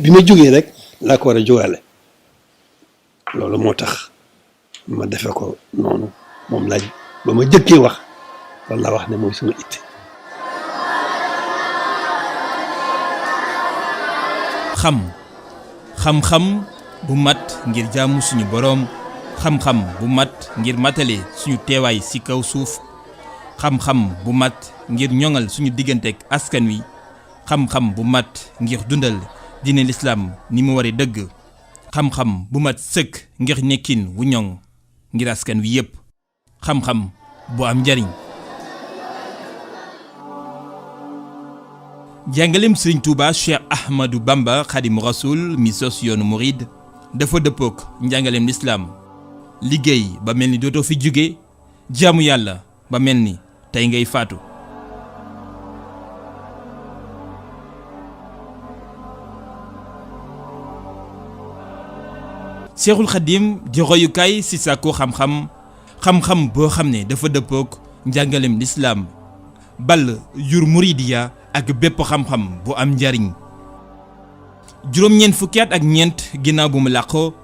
bi ma jógee rek laa ko war a jógaale loolu moo tax ma defe ko noonu moom laaj ba ma jëkkee wax loolu laa wax ne mooy suma itte. xam-xam bu mat ngir jaamu suñu boroom, xam-xam bu mat ngir matale suñu teewaay ci kaw suuf, xam-xam bu mat ngir ñoŋal suñu digganteeg askan wi, xam-xam bu mat ngir dundal diine lislaam ni mu waree dëgg, xam-xam bu mat sëkk ngir nekkin wu ñoŋ ngir askan wi yépp, xam-xam bu am njariñ. jàngaleem Sëriñ Tuuba Cheikh Ahmadou Bamba Xaadimu Rasuul mi sos yoonu murid dafa dëppook njàngaleem lislaam, liggéey ba mel ni dootoo fi jóge, jaamu yàlla ba mel ni tey ngay faatu. Seexul Xadiim di royukaay ci sàkku xam-xam, xam-xam boo xam ne dafa dëppook njàngaleem lislaam, ball yur muridiya ak bépp xam-xam bu am njariñ. juróom-ñeent fukki at ak ñeent ginnaaw bu mu làqoo,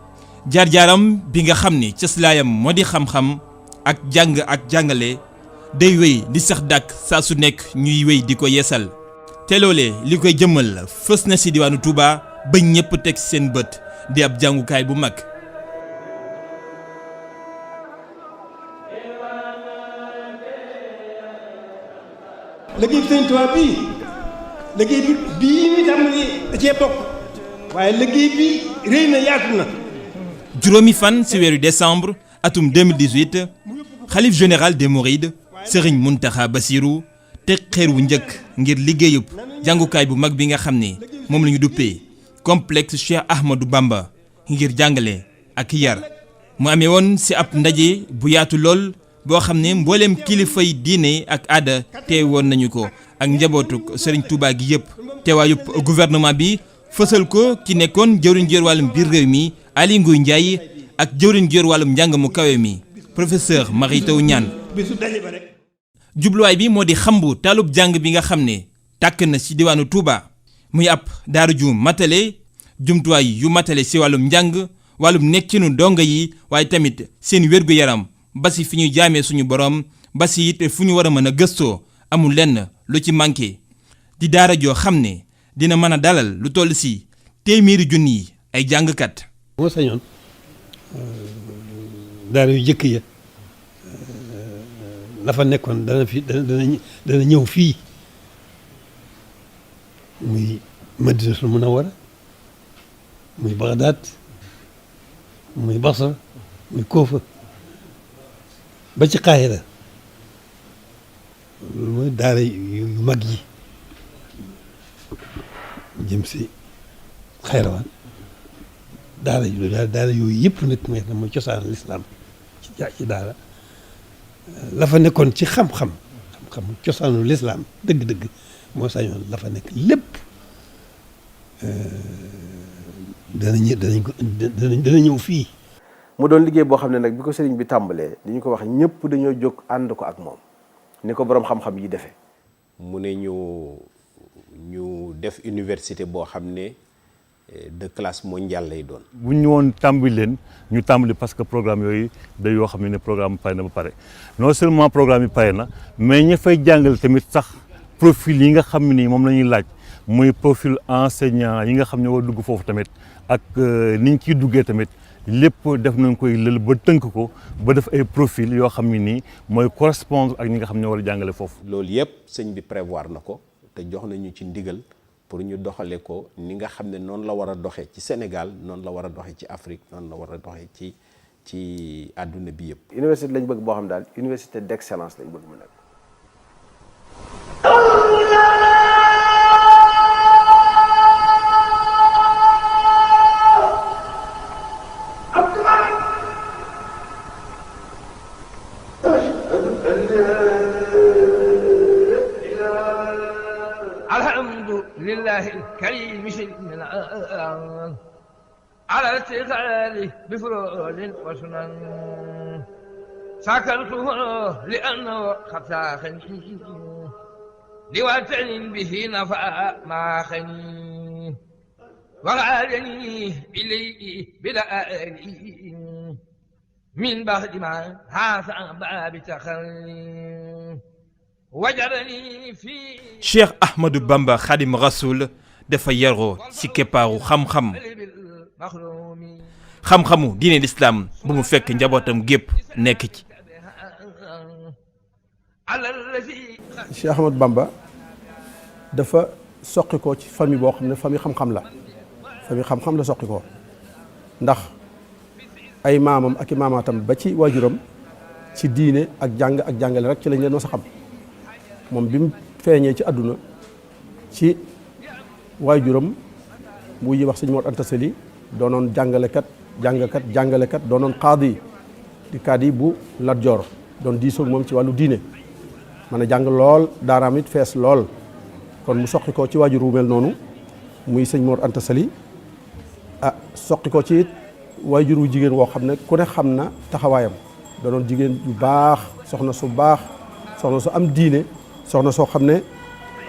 jaar-jaaram bi nga xam ne cëslaayam moo di xam-xam ak jàng ak jàngale day wéy di sax dàkk saa su nekk ñuy wéy di ko yeesal. te loolee li koy jëmmal fës na ci diwaanu Touba ba ñépp teg seen bët di ab jàngukaay bu mag. liggéey bi Sëñ Tuubaa bii liggéey bii ñu tàmbali da cee bokk waaye liggéey bi rëy na yaatu na. juróomi fan ci weeru décembre atum 2018 xalif général des Mourides Serigne Mountakha Bassirou teg xeer wu njëkk ngir liggéeyub jàngukaay bu mag bi nga xam ne moom la ñu duppee complexe Cheikh Ahmadou Bamba ngir jàngale ak yar. mu amee woon ci ab ndaje bu yaatu lool boo xam ne mbooleem kilifay diine ak aada teewoon nañu ko ak njabootuk Serigne Touba gi yëpp. teewaayub gouvernement bi fësal ko ki nekkoon jëwriñ jër wàllum biir réew mi Aly Ngouille Ndiaye ak jëwriñ jër wàllum njàng mu kawe mi professeur Mary Teuw Niane. jubluwaay bi moo di xambu taalub jàng bi nga xam ne tàkk na ci diwaanu Touba muy ab daaru ju matale, jumtuwaay yu matale ci wàllum njàng, wàllum nekkinu donga yi, waaye tamit seen wér-gu-yaram ba ci fi ñuy jaamee suñu borom, ba ci it fu ñu war a mën a gëstoo amul lenn lu ci manqué. di daara joo xam ne dina mën a dalal lu toll ci téeméeri junni yi ay jàngkat. moo sañoon daara yu jëkk ya la fa nekkoon dana ñëw fii muy Madinatul Munawwara muy Bagdad muy Basra muy Kufa ba ci Qaahira loolu mooy daara yu mag yi jëm si Xayrawaan daara yooyu yëpp nag mooy cosaan lislaam ci daara la fa nekkoon ci xam-xam cosaanu lislaam dëgg-dëgg moo sañoon la fa nekk lépp dana ñëw fii. mu doon liggéey boo xam ne nag bi ko sëriñ bi tàmbalee li ñu ko wax ñëpp dañoo jóg ànd ko ak moom ni ko boroom xam-xam yi defee. mu ne ñu def université boo xam ne de classe mondiale lay doon. bu ñu woon tàmbali leen ñu tàmbali parce que programme yooyu day yoo xam ne programme pare na ba pare non seulement programme yi pare na mais ña fay jàngale tamit sax profil yi nga xam ne moom la ñuy laaj muy profil enseignant yi nga xam ne war dugg foofu tamit ak ni ñu ciy duggee tamit lépp def nañ koy lël ba tënk ko ba def ay profil yoo xam ne nii mooy correspondre ak ñi nga xam ne war a jàngale foofu. loolu yëpp sëñ bi prévoir na ko te jox nañu ci ndigal. pour ñu doxale ko ni nga xam ne noonu la war a doxee ci Sénégal noonu la war a doxee ci Afrique noonu la war a doxee ci àdduna bi yëpp. université lañ bëgg boo xam daal université d'excellence lañ bëgg mu nekk. لله الكريم شيء على ارتقاله بفروض وسنن سكرته لأنه قد ساخني لوطن به نفع ما خني وغادني إليه بلآلي من بعد ما هذا باب تخل وجرني في Cheikh Ahmadou Bamba Khadim Rasoul dafa yaroo ci keppaaru xam-xam المخروم xam-xamu diine l'islam bu mu fekk njabootam gépp nekk ci. على الذي Cheikh Ahmadou Bamba dafa soqi ko ci famille boo xam ne famille xam-xam la famille xam-xam la soqi ko ndax ay maamam ak i maamaatam ba ci waajuram ci diine ak jàng ak jàngale rek ci lañ leen mës a xam moom bi mu feeñee ci àdduna ci waajuram bu ñuy wax sëñ Mor Anta Sali doonoon jàngalekat doonoon qaadi di kaadi bu Lat Joor doon diisoog moom ci wàllu diine mën a jàng lool daaraam it fees lool kon mu soqi ko ci waajur wu mel noonu muy sëñ Mor Anta Sali soqi ko ci it waajur wu jigéen woo xam ne ku ne xam na taxawaayam doonoon jigéen yu baax soxna su baax soxna su am diine soxna soo xam ne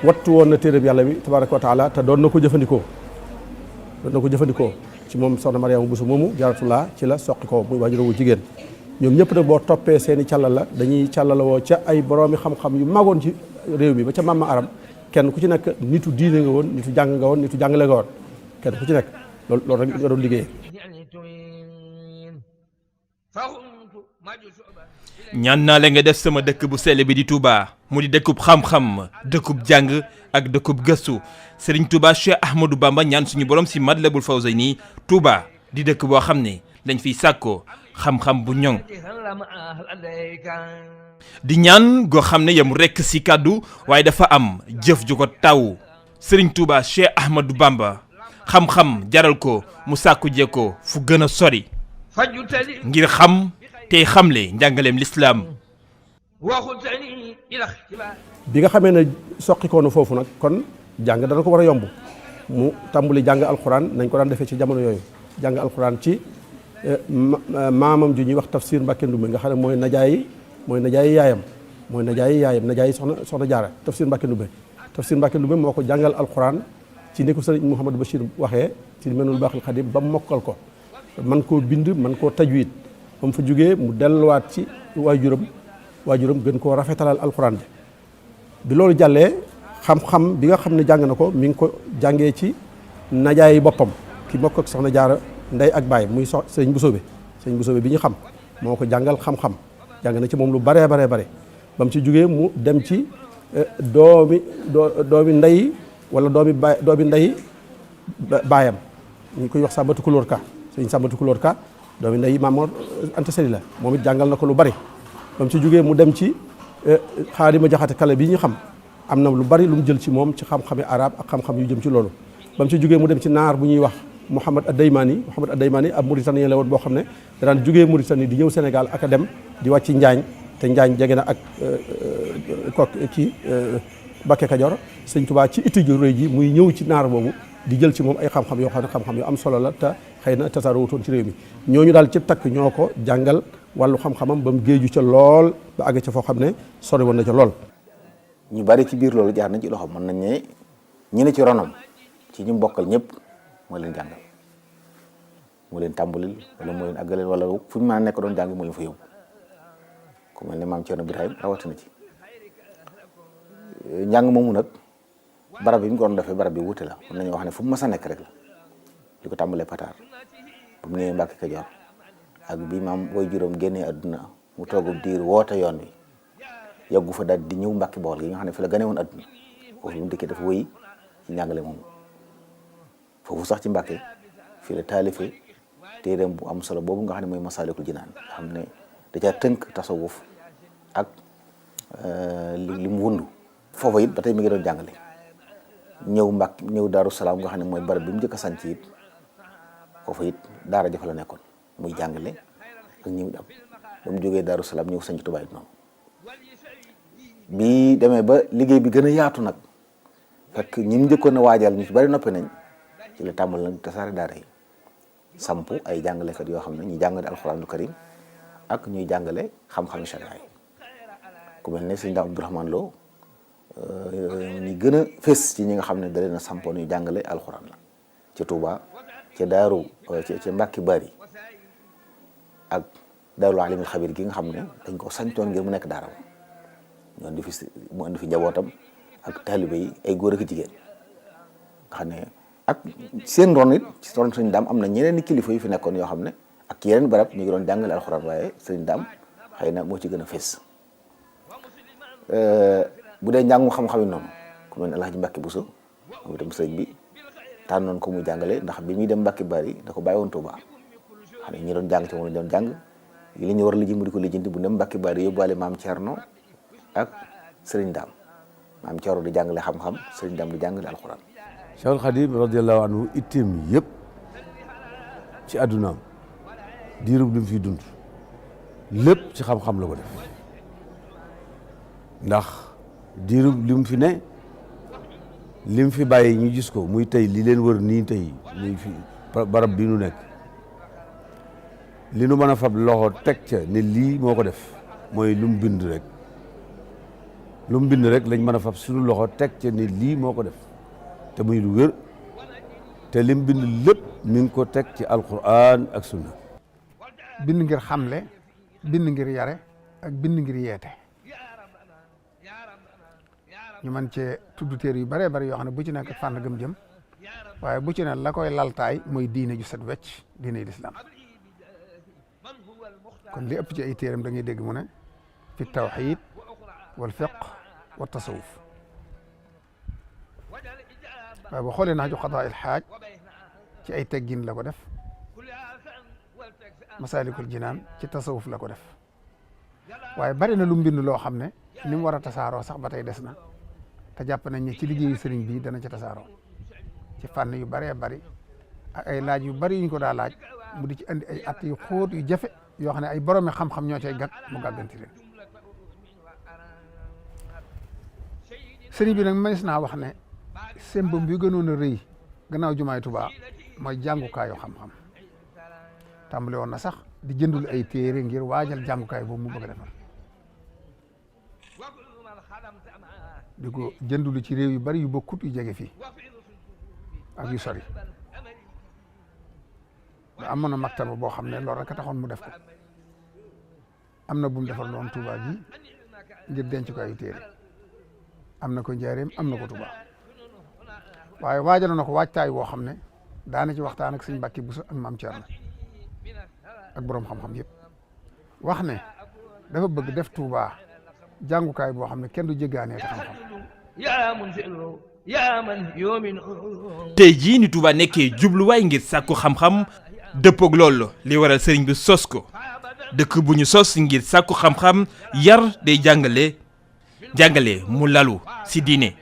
wattu woon na téereb yàlla bi tabaraka wa taala te doon na ko jëfandikoo ci moom soxna Mariama Bousso moomu jaratulaa ci la soqi ko muy waajur wu jigéen ñoom ñëpp nag boo toppee seeni càllala dañuy càllala woo ca ay boroomi xam-xam yu magoon ci réew mi ba ca Mama Aram kenn ku ci nekk nitu diine nga woon nitu jàng nga woon nitu jàngale nga woon kenn ku ci nekk loolu rek nga doon liggéeyee. ñaan naa la nga def sama dëkk bu sell bi di Touba mu di dëkkub xam-xam dëkkub jàng ak dëkkub gëstu Serigne Touba Cheikh Ahmadou Bamba ñaan suñu borom si Matlabul Fawzayni Touba di dëkk boo xam ne dañ fiy sàkkoo xam-xam bu ñoŋ di ñaan goo xam ne yam rekk si kàddu waaye dafa am jëf ju ko taw Serigne Touba Cheikh Ahmadou Bamba xam-xam jaral ko mu sàkku jekkoo fu gën a sori ngir xam tey xamle njàngaleem lislaam bi nga xamee ne soqikoo na foofu nag kon jàng dana ko war a yomb mu tàmbali jàng alxuraan nañ ko daan defee ci jamono yooyu jàng alxuraan ci maamam ju ñuy wax Tafsir Mbàkke Ndumbe nga xam ne mooy najaayi yaayam najaayi soxna Jaara Tafsir Mbàkke Ndumbe moo ko jàngal alxuraan ci ni ko sëriñ Mouhamadou Bachir waxee ci Minanul Baaxil Xadim ba mu mokkal ko man koo bind man koo tajwid ba mu fa jógee mu delluwaat ci waajuram gën koo rafetalal alxuraan bi loolu jàllee xam-xam bi nga xam ne jàng na ko mi ngi ko jàngee ci najaayi boppam ki mokk ak soxna Jaara ndey ak baay muy sëñ Busoobe bi ñu xam moo ko jàngal xam-xam jàng na ci moom lu baree bare ba mu ci jógee mu dem ci doomi ndey wala doomi ndey baayam ñu koy wax Sàmbatu Kulóor Ka sëñ Sàmbatu Kulóor Ka doomi ndey Maam Mor Anta Sali la moom it jàngal na ko lu bari ba mu ci jógee mu dem ci Xaadima Jaxate Kala bi ñu xam am na lu bari lu mu jël ci moom ci xam-xami arab ak xam-xam yu jëm ci loolu ba mu ci jógee mu dem ci naar bu ñuy wax Mouhamad Addaymani ab Mauritanien la woon boo xam ne daan jógee Mauritanie di ñëw Sénégal ak a dem di wàcc Njaañ te Njaañ jege na ak Bakke Kajoor sëñ Tuubaa ci itti ju rëy ji muy ñëw ci naar boobu di jël ci moom ay xam-xam yoo xam ne xam-xam yu am solo la te xëy na tasaaroowutoon ci réew mi ñooñu daal ci takk ñoo ko jàngal wàllu xam-xamam ba mu géeju ca lool ba àgg ca foo xam ne sori woon na ca lool. ñu bari ci biir loolu jaar nañ ci loxo mën nañ ne ñi ne ci ronam ci ñu bokkal ñëpp moo leen jàngal moo leen tàmbalil wala moo leen àggaleel wala fu ñu mën a nekk doon jàng moo leen fa yóbbu ku mel ne maam Cerno Birahim rawatina ci njàng moomu nag barab yi ñu ko doon defee barab bi wuute la mën nañoo wax ne fu mu mës a nekk rek la li ko tàmbalee Pataar bu mu ñëwee Mbàkke Kajoor ak bi maam way juróom génnee àdduna mu toogub diir woote yoon wi yàggu fa daal di ñëw Mbàkke Bawol gi nga xam ne fi la gane woon àdduna foofu mu dikkee dafa wëy ci njàngale moomu foofu sax ci Mbàkke fii la taalife téereem bu am solo boobu nga xam ne mooy Masaalikul Jinaan nga xam ne da caa tënk tasawuf ak li mu wundu foofu it ba tey mi ngi doon jàngale ñëw Mbàkke ñëw Daaru Salaam nga xam ne mooy barab bi mu njëkk a sanc it foofu it daara jafa la nekkoon muy jàngale ak ñëw am ba mu jógee Daaru Salaam ñëw sanc Tuubaa it noonu bi demee ba liggéey bi gën a yaatu nag fekk ñi mu njëkkoon a waajal ñu ci bari noppi nañ ci la tàmbal nag tasaare daara yi samp ay jàngalekat yoo xam ne ñuy jàngale alxuraanul karim ak ñuy jàngale xam-xami sharia yi ku mel ne sëñ Daam Abdourahmane Lo ñi gën a fés ci ñi nga xam ne da leen a sampoon ñuy jàngale alxuraan la ca Touba ca Daaru ca Mbàkke Bari ak Daarul Alimul Xabir gi nga xam ne dañ ko sañtoon ngir mu nekk daara mu indi fi njabootam ak taalibe yi ay góor ak jigéen nga xam ne ak seen ron it ci ron sëñ Daam am na ñeneen i kilifa yu fi nekkoon yoo xam ne ak yeneen barab ñu ngi doon jàngale alxuraan waaye sëñ Daam xëy na moo ci gën a fees bu dee njàngum xam-xam yi noonu ku mel ne Alaaji Mbàkke Buso moom itam sëñ bi tànnoon ko muy jàngale ndax bi muy dem Mbàkke Bari da ko bàyyi woon Tuuba xam ne ñi doon jàng ci moom doon jàng li ñu war a lijji mu di ko lijjanti bu dem Mbàkke Bari yóbbuwaale maam Cerno ak sëriñ Daam maam Cerno di jàngale xam-xam sëriñ Daam di jàngale alxuraan. Cheikhul Khadim radiyallahu anhu itteem yëpp ci àddunaam diirub li mu fi dund lépp ci xam-xam la ko def ndax diirub li mu fi ne li mu fi bàyyi ñu gis ko muy tey li leen wër nii tey muy fi barab bi nu nekk li nu mën a fab loxo teg ca ne lii moo ko def mooy lu mu bind rek lu mu bind rek lañ mën a fab suñu loxo teg ca ne lii moo ko def te muy lu wér te lim bind lépp mi ngi ko teg ci alquran ak sunna. bind ngir xamle bind ngir yare ak bind ngir yeete ñu mën cee tudd téere yu bëree bëri yoo xam ne bu ci nekk fànn gëm jëm waaye bu ci ne la koy laltaay mooy diine ju set wecc diine yi lislaam kon li ëpp ci ay téeram da ngay dégg mu ne fi tawxid wal fiq wa tasawuf waaye boo xoolee naa ju xadaa il xaaj ci ay teggin la ko def masaalikul jinaan ci tasawuf la ko def waaye bari na lu mbind loo xam ne ni mu war a tasaaroo sax ba tey des na te jàpp nañ ne ci liggéeyu sëriñ bi dana ci tasaaroo ci fànn yu bëree bëri ak ay laaj yu bëri yuñ ko daa laaj mu di ci andi ay at yu xóot yu jafe yoo xam ne ay boroomi xam-xam ñoo cay gàtt mu gàgganti leen sëriñ bi nag mënees naa wax ne sembam bi gënoon a rëy gannaaw jumaay Tuubaa mooy jàngukaayu xam-xam tàmbali woon na sax di jëndul ay téere ngir waajal jàngukaay boobu mu bëgg a defar di ko jëndulu ci réew yu bari yu bokkut yu jege fii ak yu sori ba amoon na maktaba boo xam ne loolu rek a taxoon mu def ko am na bu mu defar loon Tuubaa gi ngir denc ko ay téere am na ko Njaaréem am na ko Tuubaa waaye waajal na ko waajtaay woo xam ne daana ci waxtaan ak sëñ Mbàkke Buso ak maam Cerno ak boroom xam-xam yëpp wax ne dafa bëgg def Tuubaa jàngukaay boo xam ne kenn du jéggaanee te xam-xam tey jii ni Touba nekkee jubluwaay ngir sàkku xam-xam dëppoog loolu li waral sëriñ bi sos ko dëkk bu ñu sos ngir sàkku xam-xam yar day jàngale mu lalu si diine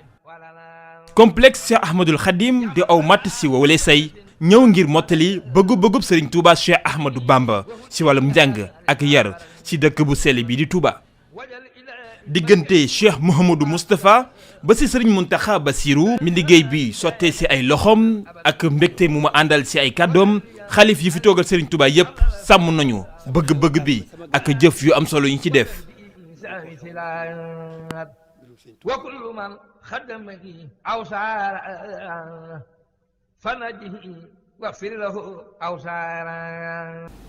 complexe Cheikh Ahmadul Khadim di aw matt si wowale say ñëw ngir mottali bëggu-bëggub sëriñ Touba Cheikh Ahmadou Bamba si wàllum njàng ak yar si dëkk bu sell bi di Touba diggante Cheikh Mouhamadou Moustapha ba si sëriñ Mountakha Bassirou mi liggéey bi sottee si ay loxoom ak mbégte mu ma àndal si ay kàddoom xalif yi fi toogal sëriñ Touba yëpp sàmm nañu bëgg-bëgg bi ak jëf yu am solo yi ci def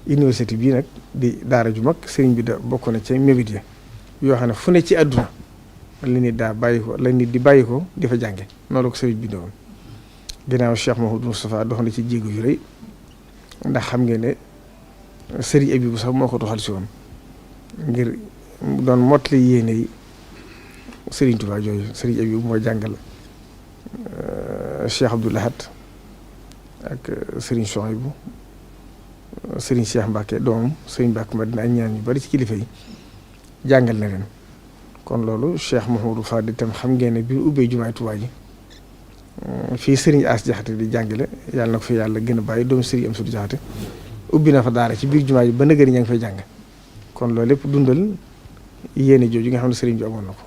université bii nag di daara ju mag sëriñ bi da bokk na ci mébét ya yoo xam ne fu ne ci àdduna la nit daa bàyyi ko la nit di bàyyi ko di fa jànge noonu ko sëriñ bi doon ginnaaw Cheikh Mouhamadou Moustapha dox na ci jéego yu rëy ndax xam ngeen ne sëriñ Abibu sax moo ko doxal si woon ngir doon mottali yéene yi sëriñ Touba jooju sëriñ Abibu moo jàngal Cheikh Abdoul Ahad ak sëriñ Souhaïbou sëriñ Cheikh Mbacke doomam sëriñ Mbacke Madina ak ñaan yu bari ci kilifa yi jàngal na leen kon loolu Cheikh Mouhamadou Fadil itam xam ngeen ne bi ubbee jumaay Tuubaa ji fii sëriñ As Jaxate di jàngale yàlla na ko fi yàlla gën a bàyyi doomu sëriñ Amsatu Jaxate ubbi na fa daara ci biir jumaa ji ba nëgëri ña ngi fay jàng kon loolu lépp dundal yéene jooju nga xam ne sëriñ bi amoon na ko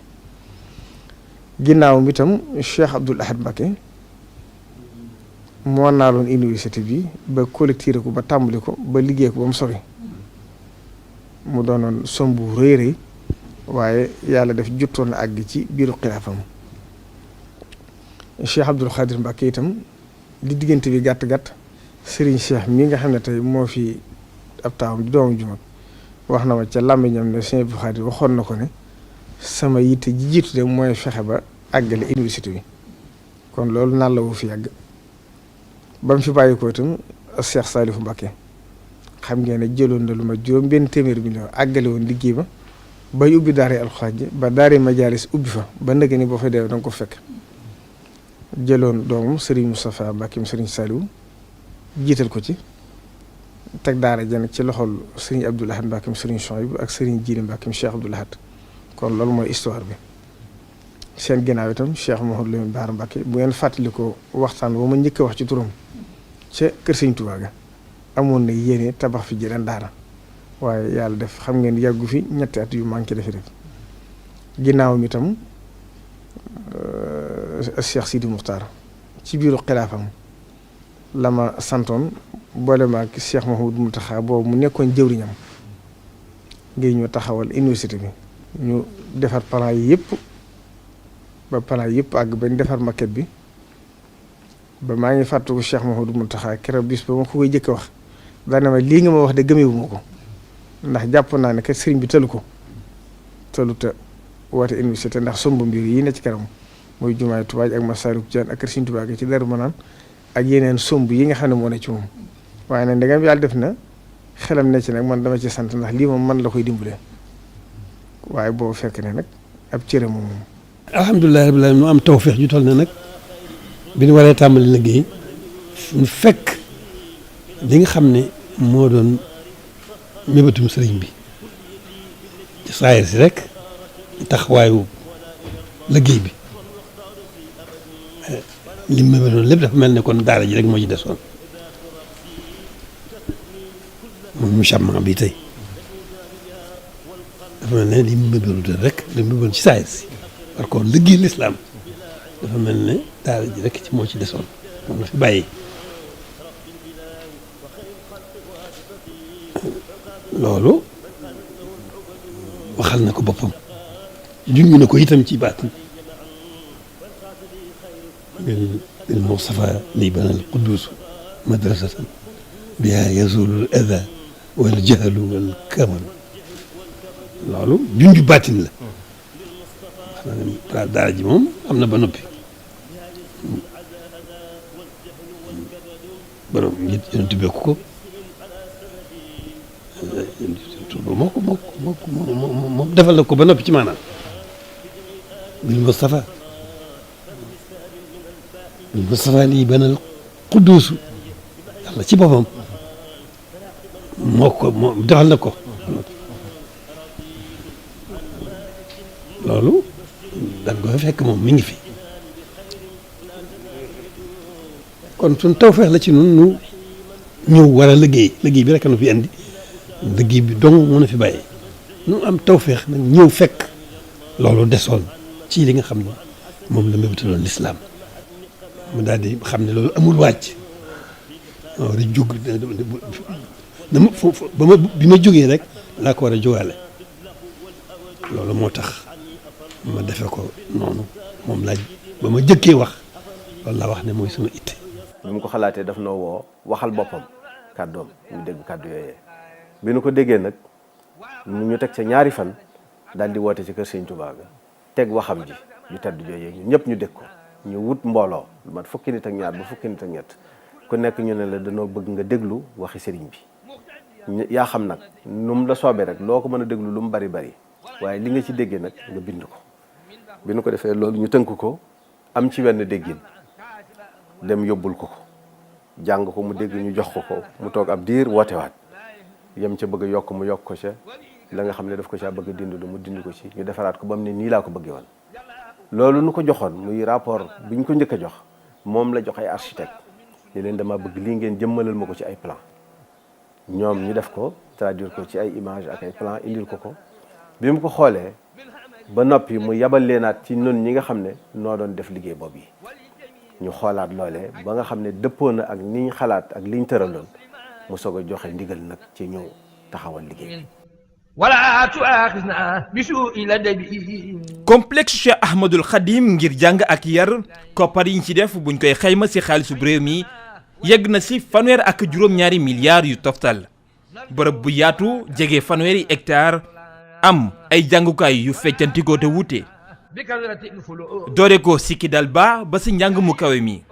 ginnaawam itam Cheikh Abdoul Ahad Mbacké moo naaloon université bi ba collecté ko ba tàmbali ko ba liggéey ko ba mu sori mu doonoon sombu rëy rëy waaye yàlla def jotoon na àgg ci biiru xilaafam Cheikh Abdoul Khadir Mbacké itam li diggante bi gàtt-gàtt Serigne Cheikh mi nga xam ne tey moo fi ab taawam di doomu ju mag wax na ma ca làmmiñam ne Sëñ Abdou Khadre waxoon na ko ne sama yitte ji jiitu de mooy fexe ba àggale université bi kon loolu naan la wu fi yàgg ba mu fi bàyyi ko itam Cheikh Salifou Mbacké xam ngeen ne jëloon na lu ma juróom benn téeméer million àggale woon liggéey ba bay ubbi daara alxuraan ji ba daara majaalis ubbi fa ba ndëgg ni boo fa dee danga ko fekk jëloon doomam Serigne Moustapha Mbacké Serigne Saliou jiital ko ci teg daara jën ci loxol Serigne Abdoul Ahad Mbacké Serigne Chouaïbou ak Serigne Djili Mbacké Cheikh Abdoul Ahad kon loolu mooy histoire bi seen ginnaaw itam Cheikh Mouhamadou Lamine Bara Mbacké bu ngeen fàttali ko waxtaan ba ma njëkk a wax ci turam ca kër Serigne Touba ga amoon na yéene tabax fi jëleen daara waaye yàlla def xam ngeen yàggu fi ñetti at yu manqué defi rek ginnaawam itam Cheikh Sidi Moukhtar ci biiru xilaafam la ma santoon boole ma ak Cheikh Mouhamadou Mountakha boobu mu nekkoon jëwriñam ngir ñu taxawal université bi ñu defar plan yi yëpp ba plan yëpp àgg bañ defar maquette bi ba maa ngi fàttaliku Cheikh Mouhamadou Mountakha keroog bis ba ma ko koy jëkk wax daane ma lii nga ma wax de gëmewuma ko ndax jàpp naa ne kat sëriñ bi tëlu ko tëlu te woote université ndax somb mbir yi ne ci kanam muy jumaay Tuubaa ak Masaalikul Jinaan ak kër Sëriñ Tuubaa ci Daaru Manaan ak yeneen somb yi nga xam ne moo ne ci moom waaye nag ndegam yàlla def na xelam ne ci nag man dama ci sant ndax lii moom man la koy dimbalee waaye boobu fekk ne nag ab cëre moom. alhamdulilah rabbil aalamiin mu am tawfeex ju toll ne nag bi ñu waree tàmbali liggéey ñu fekk li nga xam ne moo doon mébatum sëriñ bi ci saayir si rek taxawaayu liggéey bi li mu mébatoon lépp dafa mel ne kon daara ji rek moo ci desoon moom mu sàmma bi tey dafa mel ne li mu mébatoon rek li mu mébatoon ci saayir si par contre liggéey lislaam dafa mel ne daara ji rek ci moo ci desoon moom la fi bàyyi loolu waxal na ko boppam junj na ko itam ci baatin bil Mustafa li banal quddus madrasatan biha yazulu al ada wal jahlu wal kamal loolu junj baatin la wax daara ji moom am na ba noppi borom nit yonent bi ko moo defal na ko ba noppi ci maanaam bil Mustafa lii banal qudduusu yàlla ci boppam moo defal na ko loolu danga koy fekk moom mi ngi fi kon suñ tawfeex la ci nun nu ñëw war a liggéey bi rek nu fi andi liggéey bi dong mën a fi bàyyi nu am tawféex nag ñëw fekk loolu desoon ci li nga xam ne moom la mébétaloon lislaam mu daal di xam ne loolu amul wàcc waaw di jóg bi ma jógee rek laa ko war a jógaale loolu moo tax ma defe ko noonu moom laaj ba ma jëkkee wax loolu laa wax ne mooy sama itte bi mu ko xalaatee daf noo woo waxal boppam kàddoom ñu dégg kàddu yooyee bi nu ko déggee nag ñu teg ca ñaari fan daal di woote ci kër Sëriñ Tuubaa ga teg waxam ji ñu tedd jooyee ñun ñëpp ñu dégg ko ñu wut mbooloo lu mat fukki nit ak ñaar ba fukki nit ak ñett ku nekk ñu ne la danoo bëgg nga déglu waxi sëriñ bi yaa xam nag nu mu la soobee rek loo ko mën a déglu lu mu bari bari waaye li nga ci déggee nag nga bind ko bi nu ko defee loolu ñu tënk ko am ci wenn déggin dem yóbbul ko jàng ko mu dégg ñu jox ko mu toog ab diir wootewaat yem ca bëgg a yokk mu yokk ko ca la nga xam ne daf ko caa bëgg a dindi mu dindi ko ci ñu defaraat ko ba mu ne nii laa ko bëggee woon loolu nu ko joxoon muy rapport bi ñu ko njëkk a jox moom la jox ay architecte ñu leen dama bëgg lii ngeen jëmmalal ma ko ci ay plan ñoom ñu def ko traduire ko ci ay image ak ay plan indil ko bi mu ko xoolee ba noppi mu yabal leenaat ci nun ñi nga xam ne noo doon def liggéey boobu yi ñu xoolaat loolee ba nga xam ne dëppoo na ak niñ xalaat ak liñ tëraloon mu soog a joxe ndigal nag ci ñëw taxawal liggéey ولا تؤاخذنا بسوء لدبي. complexe Cheikh Ahmadul Khadim ngir jàng ak yar koppar yi ñu ci def buñ koy xayma ci xaalisu réew mi yegg na ci fanweer ak juróom-ñaari milliards yu toftal bërëb bu yaatu jege fanweeri hectare am ay jàngukaay yu feccantikoo te wuute doore ko sikki dal ba ci njàng mu kawe mi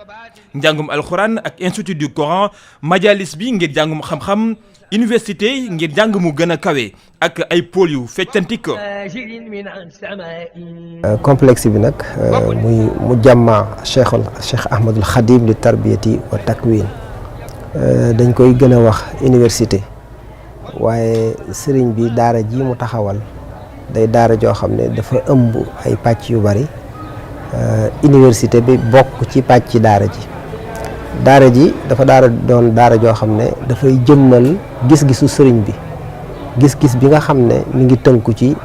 njàngum alxuraan ak institut du Coran majalis bi ngir jàngum xam-xam université ngir jàng mu gën a kawe ak ay pôle yu feccantikoo. complexe bi nag muy mu jàmma Cheikh Ahmadul Khadim li tarbiyati wa takwin dañ koy gën a wax université waaye sëriñ bi daara ji mu taxawal day daara joo xam ne dafa ëmb ay pàcc yu bari université bi bokk ci pàcc daara ji dafa doon daara joo xam ne dafay jëmmal gis-gisu sëriñ bi gis-gis bi nga xam ne mi ngi tënku ci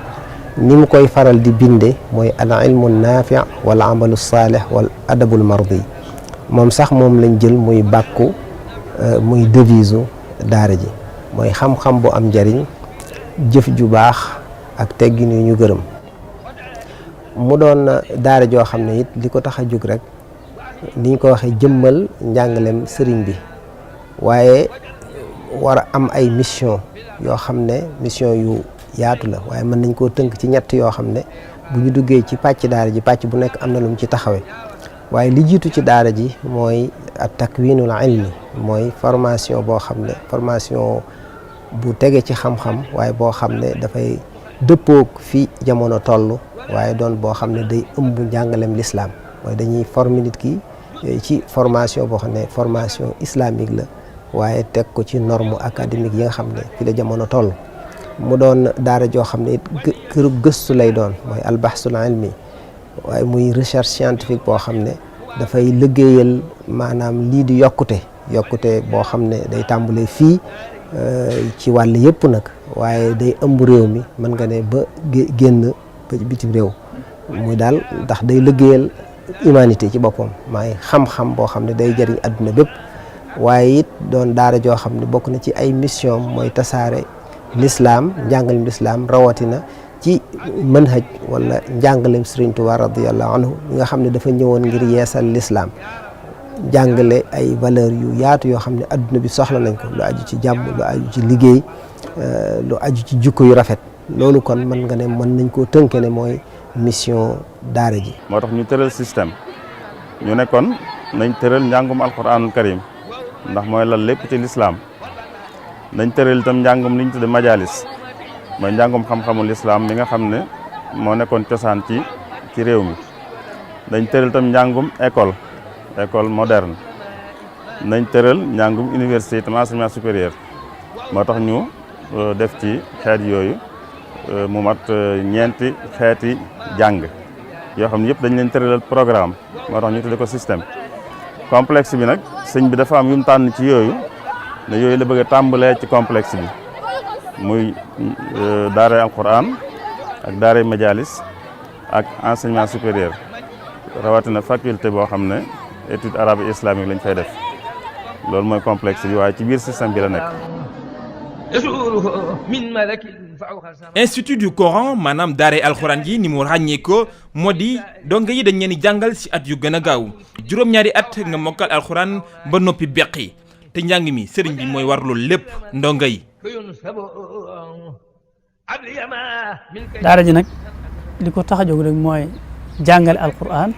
ni mu koy faral di binde mooy al ilmu naafi wal amalu saalih wal adabul mardi moom sax moom lañ jël muy bàkku muy devise daara ji mooy xam-xam bu am njariñ jëf ju baax ak teggin yu ñu gërëm mu doon daara joo xam ne it li ko tax a jóg rek ni ñu ko waxee jëmmal njàngalem sëriñ bi waaye war a am ay mission yoo xam ne mission yu yaatu la waaye mën nañ koo tënk ci ñett yoo xam ne bu ñu duggee ci pàcc daara ji pàcc bu nekk am na lu mu ci taxawe waaye li jiitu ci daara ji mooy at takwinul ilmi mooy formation boo xam ne formation bu tege ci xam-xam waaye boo xam ne dafay dëppoog fi jamono toll waaye doon boo xam ne day ëmb njàngalem l'islam mooy dañuy former nit ki ci formation boo xam ne formation islamique la waaye teg ko ci norme académique yi nga xam ne fi la jamono toll mu doon daara joo xam ne këru gëstu lay doon mooy albahsul ilmi waaye muy recherche scientifique boo xam ne dafay liggéeyal maanaam lii di yokkute boo xam ne day tàmbalee fii ci wàll yëpp nag waaye day ëmb réew mi mën nga ne ba génn ba bitim réew muy daal ndax day liggéeyal humanité ci boppam maay xam-xam boo xam ne day jëriñ adduna bépp waaye it doon daara joo xam ne bokk na ci ay mission mooy tasaare l'islam njàngalem l'islam rawatina ci manhaj wala njàngalem Sëriñ Tuubaa radiyallahu anhu nga xam ne dafa ñëwoon ngir yeesal l'islam jàngale ay valeurs yu yaatu yoo xam ne adduna bi soxla nañ ko lu aju ci jàmm lu aju ci liggéey lu aju ci jukko yu rafet loolu kon mën nga ne mën nañ koo tënke ne mooy mission daara ji. moo tax ñu tëral système ñu ne kon nañ tëral njàngum alquranul karim ndax mooy lan lépp ci lislaam nañ tëral itam njàngum li ñu tudde majalis mooy njàngum xam-xamul lislaam mi nga xam ne moo nekkoon cosaan ci réew mi dañ tëral itam njàngum école moderne nañ tëral njàngum université itam enseignement supérieur moo tax ñu def ci xeet yooyu mu mat ñeenti xeeti jàng yoo xam ne yëpp dañ leen tëralal programme moo tax ñu tudde ko système complexe bi nag sëñ bi dafa am yu mu tànn ci yooyu ne yooyu la bëgg a tàmbalee ci complexe bi muy daaray alquran ak daaray majalis ak enseignement supérieur rawatina faculté boo xam ne étude arabe et islamique lañ fay def loolu mooy complexe bi waaye ci biir système bi la nekk. institut du Coran maanaam daaray alxuraan ji ni mu ràññee ko moo di donga yi dañ leen di jàngal ci at yu gën a gaaw juróom-ñaari at nga mokkal alxuraan ba noppi beqi te njàng mi sëriñ bi mooy war loolu lépp ndonga yi. daara ji nag li ko tax a jóg rek mooy jàngale alxuraan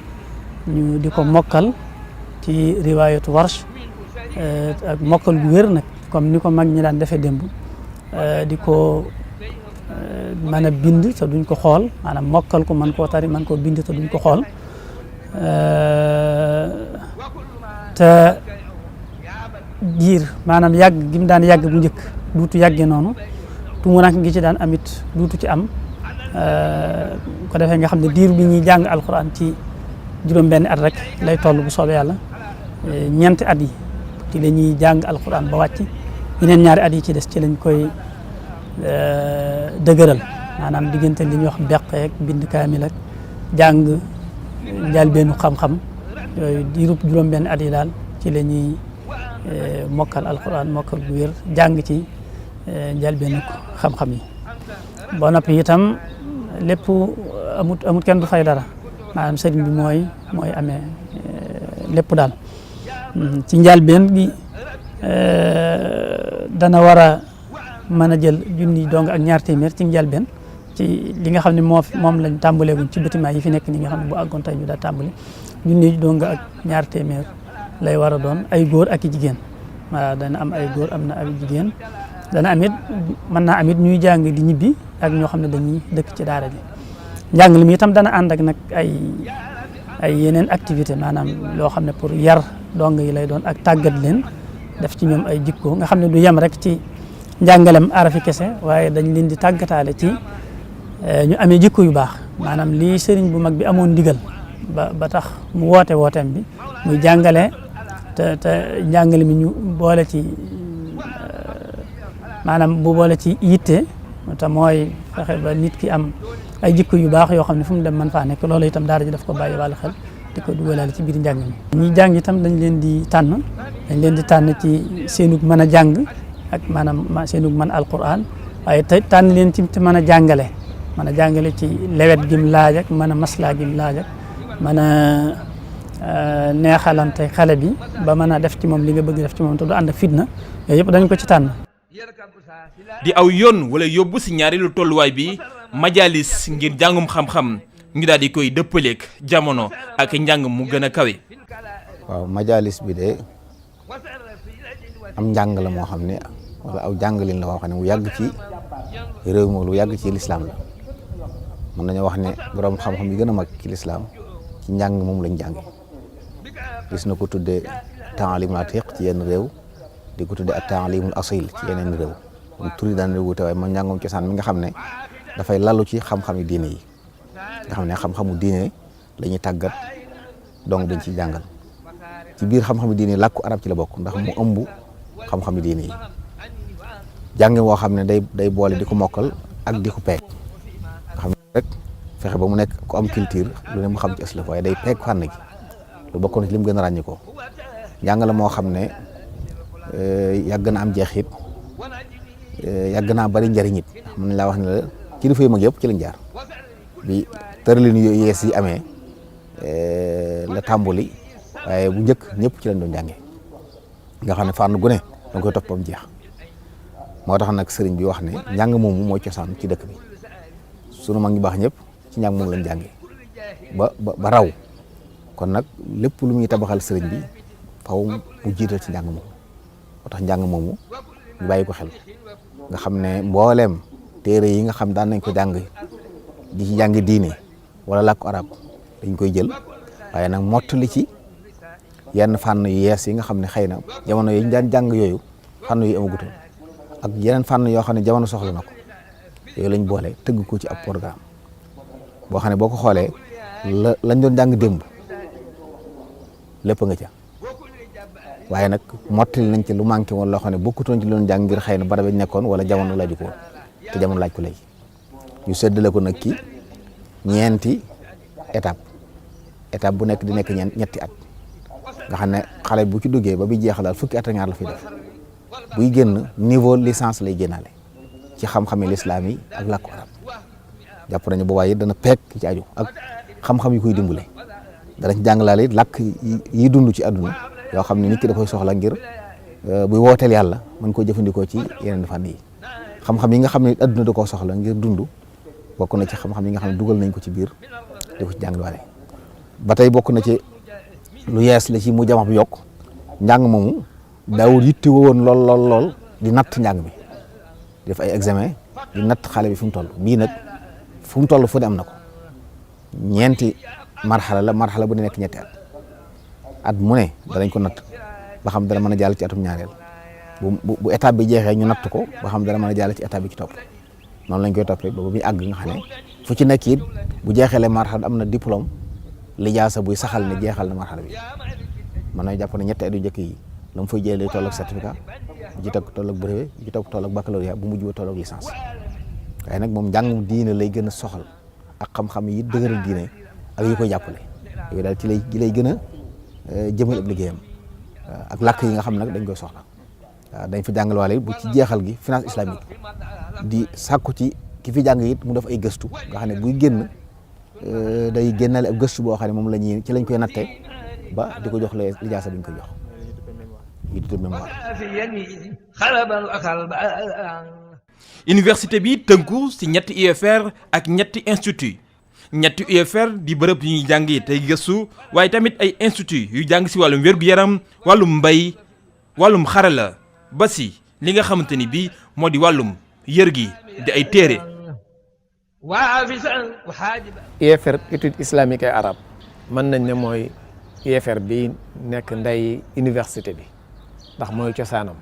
ñu di ko mokkal ci riwaayatu warsh ak mokkal gu wér nag comme ni ko mag ñi daan defee démb di ko mën a bind te duñ ko xool maanaam mokkal ko mën koo tari mën koo bind te duñ ko xool te jiir maanaam yàgg gi mu daan yàgg bu njëkk duutu yàggee noonu tumuraanke gi ci daan amit duutu ci am ko defee nga xam ne diir bi ñuy jàng alxuraan ci juróom-benn at rek lay toll bu soobee yàlla ñeenti at yi ci la ñuy jàng alxuraan ba wàcc yeneen ñaari at yi ci des ci lañ koy dëgëral maanaam diggante li ñuy wax beqeek bind kaamil ak jàng njëlbeenu xam-xam yooyu diirub juróom-benn at yi daal ci la ñuy mokkal alxuraan mokkal bu wér jàng ci njëlbeenu xam-xam yi ba noppi itam lépp amut kenn du fay dara maanaam sëriñ bi mooy amee lépp daal ci njëlbéen gi dana war a mën a jël junni dong ak ñaar téeméer ci njëlbéen ci li nga xam ne moom lañ tàmbaleeguñ ci bâtiment yi fi nekk nii nga xam ne bu àggoon tey ñu daal tàmbali junni dong ak ñaar téeméer lay war a doon ay góor ak i jigéen waaw dana am ay góor am na ay jigéen dana amit mën naa amit ñuy jàng di ñibbi ak ñoo xam ne dañuy dëkk ci daara ji njàng li mi itam dana ànd ak nag ay yeneen activité maanaam loo xam ne pour yar dong yi lay doon ak tàggat leen def ci ñoom ay jikko nga xam ne du yem rek ci njàngalem arafi kese waaye dañ leen di tàggataale ci ñu amee jikko yu baax maanaam lii sëriñ bu mag bi amoon ndigal ba tax mu wooteem bi muy jàngale te njàngale mi ñu boole ci maanaam bu boole ci yitte te mooy fexe ba nit ki am ay jikko yu baax yoo xam ne fu mu dem man faa nekk loolu itam daara ji daf ko bàyyi wàllu xel di ko dugalaale ci biir njàng mi. ñi jàng itam dañ leen di tànn ci seenug mën a jàng ak maanaam seenug mën alquran waaye te tànn leen ci mën a jàngale ci lewet gim laaj ak mën a maslaa gim laaj ak mën a neexalante xale bi ba mën a def ci moom li nga bëgg def ci moom te du ànd ak fitna yooyu yëpp dañ ko ci tànn. di aw yoon wala yóbbu si ñaareelu tolluwaay bi majalis ngir jàngum xam-xam ñu daal di koy dëppaleeg jamono ak njàng mu gën a kawe. waaw majalis bi de am njàng la moo xam ne wala aw jàngalin la woo xam ne mu yàgg ci réew mi lu yàgg ci lislaam la mën nañoo wax ne borom xam-xam yi gën a mag ci lislaam ci njàng moom lañ jàng gis na ko tuddee taalimul atiq ci yenn réew di ko tuddee ak taalimul asil ci yeneen réew kon tur yi daan wuute waaye moom njàngum cosaan mi nga xam ne dafay lalu ci xam-xami diine yi nga xam ne xam-xamu diine la ñuy tàggat donc dañ ciy jàngal ci biir xam-xami diine làkku arab ci la bokk ndax mu ëmb xam-xami diine yi jàng woo xam ne day boole di ko mokkal ak di ko peeg nga xam ne rek fexe ba mu nekk ku am culture lu ne mu xam ci aslaf waaye day peeg fànn gi lu bokkoon ci li mu gën a ràññi ko jàng la moo xam ne yàgg na am jeexit yàgg naa bari njëriñ it mën nañ laa wax ne la kilifa yu mag yëpp ci lañ jaar bi tëralin yu yees yi amee la tàmbali waaye bu njëkk ñëpp ci lañ doon jànge nga xam ne fànn gu ne da nga koy topp ba mu jeex moo tax nag sëriñ bi wax ne njàng moomu mooy cosaan ci dëkk bi sunu mag ñu baax ñëpp ci njàng moomu lañ jànge ba raw kon nag lépp lu muy tabaxal sëriñ bi faw mu jiital ci njàng moomu moo tax njàng moomu ñu bàyyi ko xel nga xam ne mbooleem téere yi nga xam daan nañ ko jàng di ci jàng diine wala làkku arab dañ koy jël waaye nag mottali ci yenn fànn yu yees yi nga xam ne xëy na jamono yi ñu daan jàng yooyu fànn yu amagutoon ak yeneen fànn yoo xam ne jamono soxla na ko yooyu lañ boole tëgg ko ci ab programme boo xam ne boo ko xoolee lañ doon jàng démb lépp nga ca waaye nag mottali nañ ci lu manqué woon loo xam ne bokkutoon ci loon jàng ngir xëy na barab yi nekkoon wala jamono laaju ko woon te jamono laaj ko léegi ñu séddale ko nag ki ñeenti étape bu nekk di nekk ñetti at nga xam ne xale bu ci duggee ba bi jeexalal fukki at ak ñaar la fi def buy génn niveau licence lay génnaale ci xam-xami lislaam yi ak làkku arab jàpp nañu boobaa yi dana peek ci aju ak xam-xam yi koy dimbale dana ci jàngalaale làkk yi dund ci àdduna yoo xam ne nit ki da koy soxla ngir buy wooteel yàlla mën koo jëfandikoo ci yeneen fànn yi xam-xam yi nga xam ne àdduna da koo soxla ngir dund bokk na ci xam-xam yi nga xam ne dugal nañ ko ci biir di ko ci jàngalaale ba tey bokk na ci lu yees la ci mu jamax bi yokk njàng moomu daawul yitte woon lool di natt njàng mi def ay examen di natt xale bi fu mu toll bii nag fu mu toll fu ne am na ko ñeenti marxala bu ne nekk ñetti at mu ne danañ ko natt ba xam dana mën a jàll ci atum ñaareel bu étape bi jeexee ñu natt ko ba xam dana mën a jàll ci étape bi ci topp noonu lañ koy toppee ba muy àgg nga xam ne fu ci nekk it bu jeexalee marxala am na diplôme lijaasa buy saxal ne jeexal na marxala bi mën na jàpp ne ñetti at yu njëkk yi la mu fay jëlee toll ak certificat bu ci toll ak brevet bu ci toll ak baccalauréat bu mujj ba toll ak licence waaye nag moom njàngum diine lay gën a soxal ak xam-xam yi dëgëral diine ak yi koy jàppale yooyu daal ci lay gën a jëmal ab liggéeyam ak làkk yi nga xam nag dañ koy soxla waaw dañ fa jàngal waale bu ci jeexal gi finance islamique di sàkku ci ki fi jàng it mu def ay gëstu nga xam ne buy génn day génnale ab gëstu boo xam ne moom la ñuy ci lañ koy natte ba di ko jox lijaasa bi ñu koy jox yi tudde mémoire. université bi tënku ci ñetti UFR ak ñetti institut ñetti UFR di bërëb yu ñuy jàngi tey gëstu waaye tamit ay institut yu jàng ci wàllum wér-gu-yaram wàllum mbay wàllum xarala ba ci li nga xamante ni bii moo di wàllum yër gi di ay téere. UFR étude islamique et arabe mën nañ ne mooy UFR bi nekk ndey université bi ndax mooy cosaanam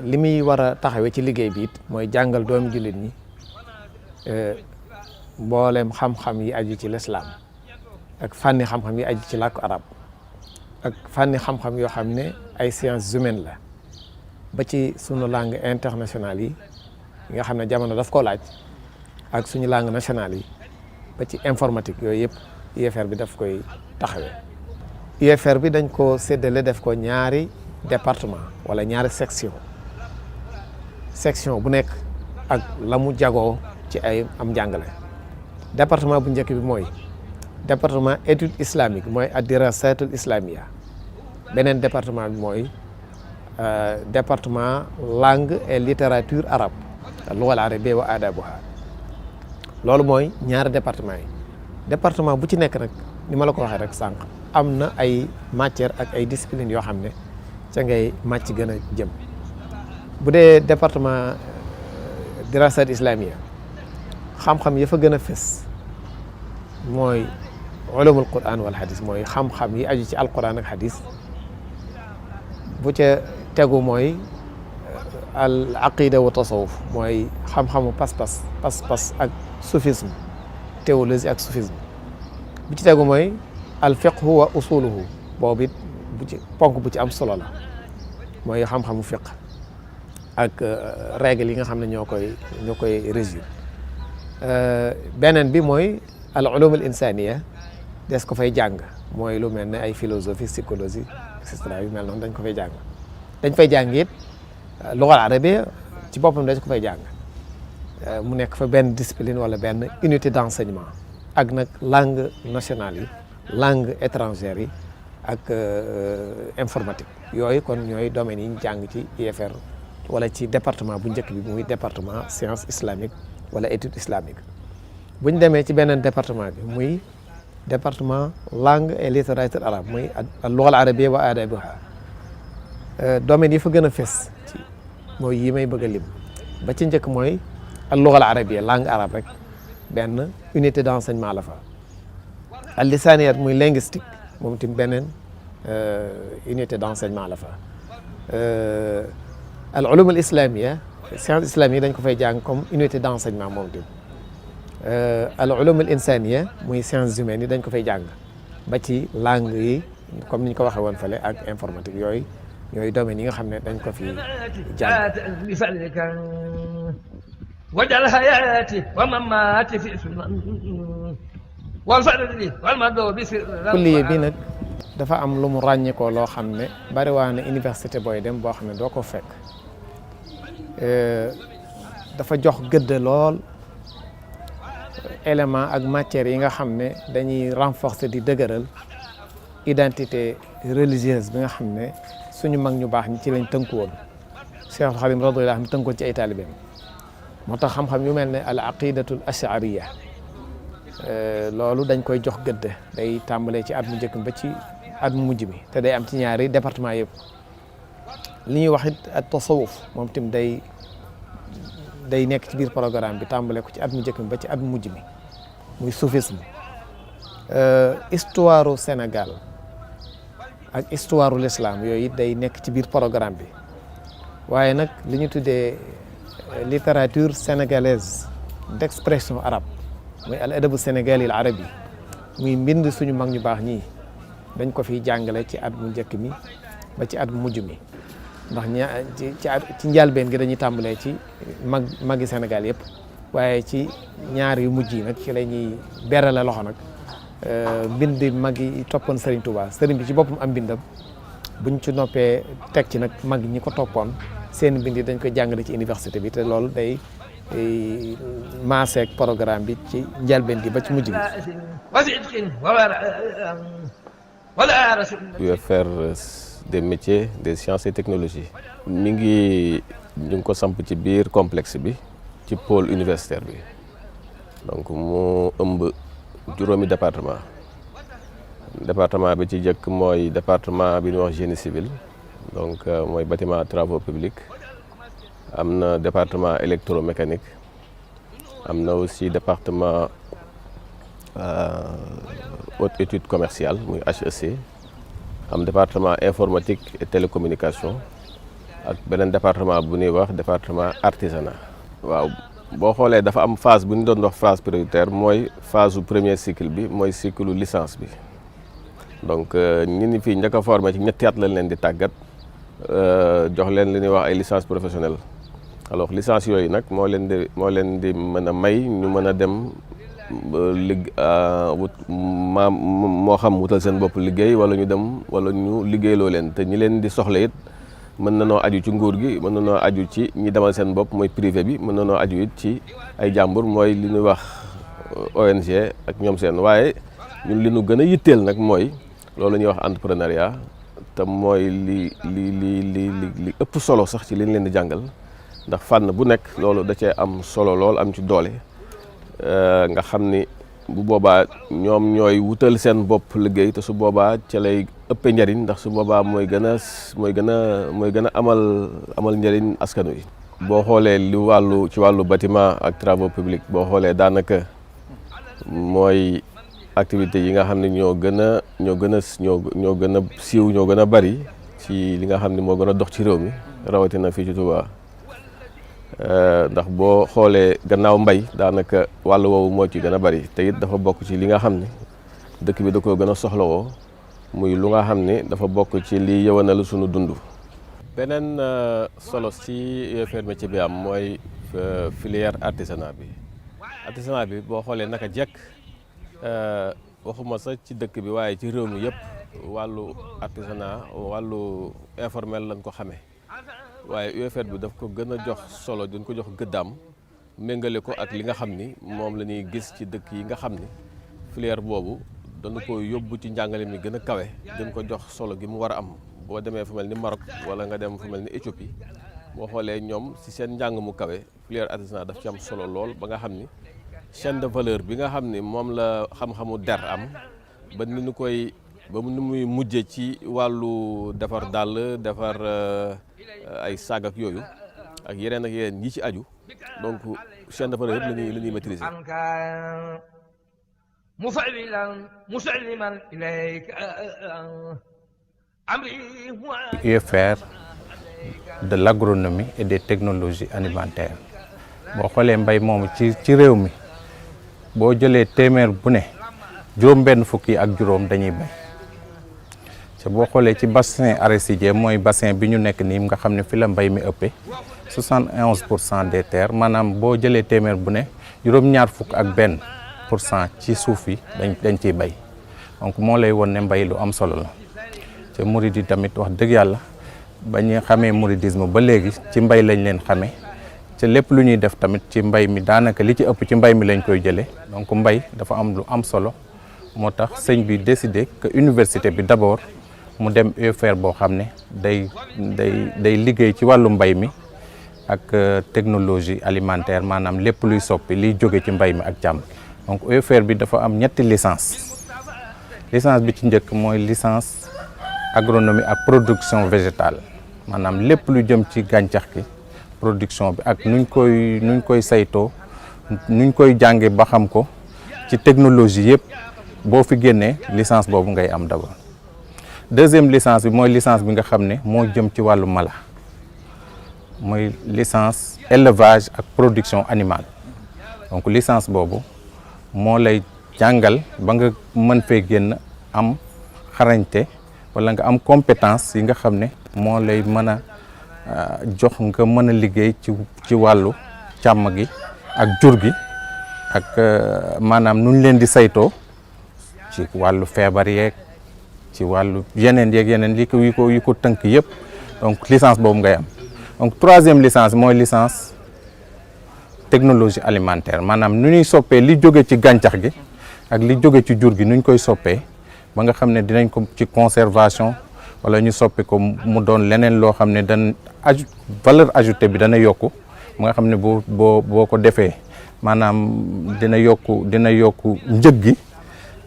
li muy war a taxawee ci liggéey bi it mooy jàngal doomi jullit ñi mboolem xam-xam yi aju ci lislaam ak fànni xam-xam yi aju ci làkku arab ak fànni xam-xam yoo xam ne ay sciences humaines la ba ci sunu langue internationale yi nga xam ne jamono daf ko laaj ak suñu langue nationale yi ba ci informatique yooyu yëpp UFR bi daf koy taxawee. UFR bi dañ ko séddale def ko ñaari département wala ñaari section bu nekk ak la mu jagoo ci ay am njàngale. département bu njëkk bi mooy département étude islamique mooy ad-dirasatul islamia beneen département bi mooy département langue et littérature arabe al-lugha al-arabiyya wa adabuha loolu mooy ñaari département yi département bu ci nekk nag ni ma la ko waxee rek sànq am na ay matière ak ay discipline yoo xam ne ca ngay màcc gën a jëm bu dee département dirasat islamia xam-xam ya fa gën a fës mooy ulumul quran wal hadis mooy xam-xam yi aju ci alquran ak hadis bu ca tegu mooy al aqida wa tasawuf mooy xam-xamu pas-pas ak soufisme théologie ak soufisme bu ci tegu mooy al fiqhu wa usuluhu boobu it bu ci ponk bu ci am solo la mooy xam-xamu fiq ak règle yi nga xam ne ñoo koy régir beneen bi mooy al ulum al insaniya des ko fay jàng mooy lu mel ne ay philosophie psychologie et cetera yu mel noonu dañ ko fay jàng dañ fay jàng it lugal arabiya ci boppam dañ ko fay jàng mu nekk fa benn discipline wala benn unité d'enseignement ak nag langue nationale yi langue étrangère yi ak informatique yooyu kon ñooy domaines yi ñu jàng ci UFR wala ci département bu njëkk bi muy département science islamique wala étude islamique bu ñu demee ci beneen département bi muy département langue et littérature arabe muy al-lugha al-arabiyya wa adabuha domaines yi fa gën a fës ci mooy yi may bëgg a lim ba ci njëkk mooy al-lugha al-arabiyya langue arabe rek benn unité d'enseignement la fa al-lisaniyat muy linguistique moom tim beneen unité d'enseignement la fa al-ulum al-islamiyya science islamique dañ ko fay jàng comme unité d'enseignement moom tim al-ulum al-insaniya muy sciences humaines yi dañ ko fay jàng ba ci langue yi comme ni ñu ko waxee woon fële ak informatique yooyu ñooy domaines yi nga xam ne dañ ko fi jàng. wajal hayati wa mamati fi sunan wal fadli wal madobi kulliye bi nag dafa am lu mu ràññeekoo loo xam ne bari waa ne université booy dem boo xam ne doo ko fekk dafa jox gëdd lool élément ak matière yi nga xam ne dañuy renforcer di dëgëral identité religieuse bi nga xam ne suñu mag ñu baax ñi ci lañ tënku woon Cheikh Khadim radiyallahu anhu tënkoon ci ay taalibeem moo tax xam-xam yu mel ne al aqidatul ashariya loolu dañ koy jox gëdd day tàmbalee ci at mu njëkk ba ci at mu mujj bi te day am ci ñaari département yëpp li ñuy wax it at tasawuf moom tim day nekk ci biir programme bi tàmbalee ko ci at mu njëkk ba ci at mu mujj bi muy soufisme histoire u Sénégal ak histoire u l'islam yooyu it day nekk ci biir programme bi waaye nag li ñu tuddee littérature sénégalaise d'expression arabe muy al adabu sénégali al arabi muy mbind suñu mag ñu baax ñii dañ ko fiy jàngale ci at mu njëkk mi ba ci at mu mujj mi ndax ci njëlbéen gi dañuy tàmbalee ci magi Sénégal yëpp waaye ci ñaar yu mujj yi nag ci la ñuy berale loxo nag mbind mag yi toppoon Serigne Touba Serigne bi ci boppam am mbindam buñ ci noppee teg ci nag mag ñi ko toppoon seen mbind yi dañ koy jàngale ci université bi te loolu day maaseek programme bi ci njëlbeen gi ba ci mujj gi. UFR des métiers des sciences et technologies. ñu ngi ko samp ci biir complexe bi ci pôle universitaire bi donc mu ëmb juróomi département bi ci jëkk mooy département bi ñuy wax génie civil donc mooy bâtiment travaux publics am na département électromécanique am na aussi département haute étude commerciale muy HEC am département informatique et télécommunication ak beneen département bu ñuy wax département artisanat. waaw boo xoolee dafa am phase bu ñu doon wax phase prioritaire mooy phase su premier cycle bi mooy cycle licence bi donc ñi fii njëkk a formé ci ñetti at lañ leen di tàggat jox leen li ñuy wax ay licence professionnelle alors licence yooyu nag moo leen di mën a may ñu mën a dem moo xam wutal seen bopp liggéey wala ñu liggéeyloo leen te ñi leen di soxla it mën na noo aju ci nguur gi mën na noo aju ci ñi demal seen bopp mooy privé bi mën na noo aju it ci ay jàmbur mooy li ñuy wax ONG ak ñoom seen waaye ñun li ñu gën a yitteel nag mooy loolu la ñuy wax entrepreneuriat te mooy li ëpp solo sax ci li ñu leen di jàngal ndax fànn bu nekk loolu da cee am solo lool am ci doole nga xam ni bu boobaa ñoom ñooy wutal seen bopp liggéey te su boobaa ca lay ëppee njariñ ndax su boobaa mooy gën a amal njariñ askan wi. boo xoolee ci wàllu bâtiment ak travaux publics boo xoolee daanaka mooy activités yi nga xam ne ñoo gën a siiw ñoo gën a bari ci li nga xam ne moo gën a dox ci réew mi rawatina fii ci Touba. ndax boo xoolee gannaaw mbay daanaka wàll woowu moo ci gën a bari te it dafa bokk ci li nga xam ne dëkk bi da koo gën a soxlawoo muy lu nga xam ne dafa bokk ci li yëwanal sunu dund. beneen solo ci UFR métier bi am mooy filière artisanat bi boo xoolee naka jekk waxuma sax ci dëkk bi waaye ci réew mi yëpp wàllu artisanat wàllu informel lañ ko xamee. waaye UFR bi daf ko gën a jox solo dañ ko jox gëddaam méngale ko ak li nga xam ni moom la ñuy gis ci dëkk yi nga xam ni filière boobu dañu ko yóbbu ci njàngale mi gën a kawe dañ ko jox solo gi mu war a am boo demee fu mel ni Maroc wala nga dem fu mel ni Éthiopie boo xoolee ñoom si seen njàng mu kawe filière artisanat daf ci am solo lool ba nga xam ni chaîne de valeur bi nga xam ni moom la xam-xamu der am ba ni ñu koy ba ni muy mujje ci wàllu defar dàll defar ay saag ak yooyu ak yeneen yi ci aju donc chaîne de valeur yëpp la ñuy maîtriser. UFR de l'agronomie et des technologies alimentaires boo xoolee mbay moomu ci réew mi boo jëlee téeméer bu ne juróom-benn fukki ak juróom dañuy bay. te boo xoolee ci bassin arachidier mooy bassin bi ñu nekk nii nga xam ne fi la mbay mi ëppee 71% des terres maanaam boo jëlee téeméer bu ne juróom-ñaar fukk ak benn % ci suuf yi dañ ciy bay donc moo lay won ne mbay lu am solo la te murid yi tamit wax dëgg yàlla ba ñu xamee mouridisme ba léegi ci mbay lañ leen xamee te lépp lu ñuy def tamit ci mbay mi daanaka li ci ëpp ci mbay mi lañ koy jëlee donc mbay dafa am lu am solo moo tax sëñ bi décidé que université bi d'abord mu dem UFR boo xam ne day liggéey ci wàllu mbay mi ak technologie alimentaire maanaam lépp luy soppi liy jóge ci mbay mi ak càmm donc UFR bi dafa am ñetti licence bi ci njëkk mooy licence agronomie ak production végétale maanaam lépp lu jëm ci gàncax gi production bi ak nuñ koy saytoo nuñ koy jànge ba xam ko ci technologie yëpp boo fi génnee licence boobu ngay am d'abord. deuxième licence bi mooy licence bi nga xam ne moo jëm ci wàllu mala mooy licence élevage ak production animale donc licence boobu moo lay jàngal ba nga mën fee génn am xarañte wala nga am compétence yi nga xam ne moo lay mën a jox nga mën a liggéey ci wàllu càmm gi ak jur gi ak maanaam nu ñu leen di saytoo ci wàllu feebar yeeg ci wàllu yeneen yi ko tënk yëpp donc licence boobu ngay am donc troisième licence mooy licence technologie alimentaire maanaam nu ñuy soppee li jóge ci gàncax gi ak li jóge ci jur gi nu ñu koy soppee ba nga xam ne dinañ ko ci conservation wala ñu soppi ko mu doon leneen loo xam ne valeur ajoutée bi dana yokku ba nga xam ne boo ko defee maanaam dina yokku njëg gi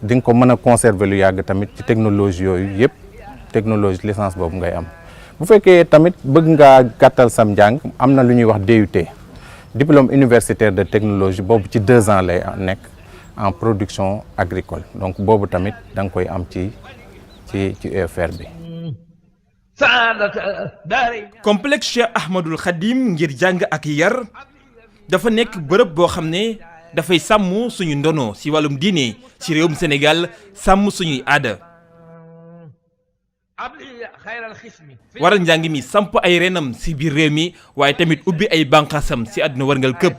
di nga ko mën a conserver lu yàgg tamit ci technologie yooyu yëpp technologie licence boobu ngay am. bu fekkee tamit bëgg ngaa gàttal sam njàng am na lu ñuy wax DUT diplôme universitaire de technologie boobu ci 2 ans lay nekk en production agricole donc boobu tamit da nga koy am ci UFR bi. complexe Cheikh Ahmadul Khadim ngir jàng ak yar dafa nekk bërëb boo xam ne dafay sàmm suñu ndono si wàllum diine ci réewum Sénégal sàmm suñuy aada. waral njàng mi samp ay renam si biir réew mi waaye tamit ubbi ay bànqaasam si àdduna warngal këpp.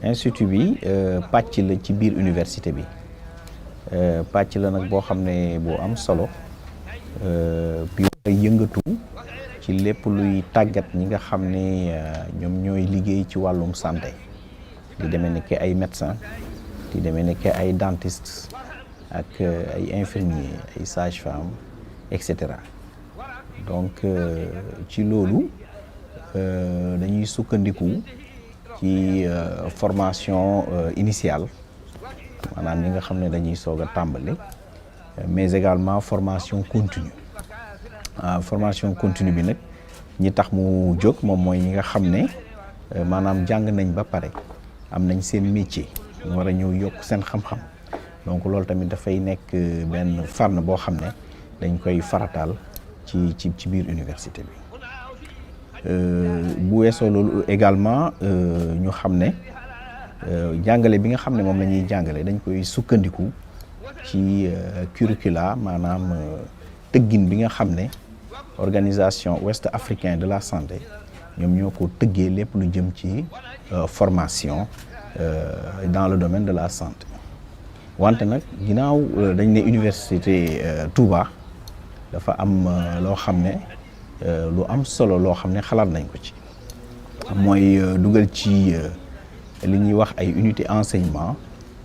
institut bi pàcc la ci biir université bi pàcc la nag boo xam ne boo am solo bi yëngatu ci lépp luy tàggat ñi nga xam ne ñoom ñooy liggéey ci wàllum santé di demee ne ay médecin di demee ne ay dentiste ak ay infirmier ay sage-femme et cetera donc ci loolu dañuy sukkandiku ci formation initiale maanaam ñi nga xam ne dañuy soog a tàmbali mais également formation continue formation continue bi nag ñi tax mu jóg moom mooy ñi nga xam ne maanaam jàng nañ ba pare am nañ seen métier ñu war a ñëw yokk seen xam-xam donc loolu tamit dafay nekk benn fànn boo xam ne dañ koy farataal ci biir université bi bu weesoo loolu également ñu xam ne jàngale bi nga xam ne moom la ñuy jàngale dañ koy sukkandiku ci curricula maanaam tëggin bi nga xam ne organisation ouest africain de la santé ñoom ñoo ko tëggee lépp lu jëm ci formation dans le domaine de la santé wante nag ginnaaw dañ ne université Touba dafa am loo xam ne lu am solo loo xam ne xalaat nañ ko ci mooy dugal ci li ñuy wax ay unité enseignement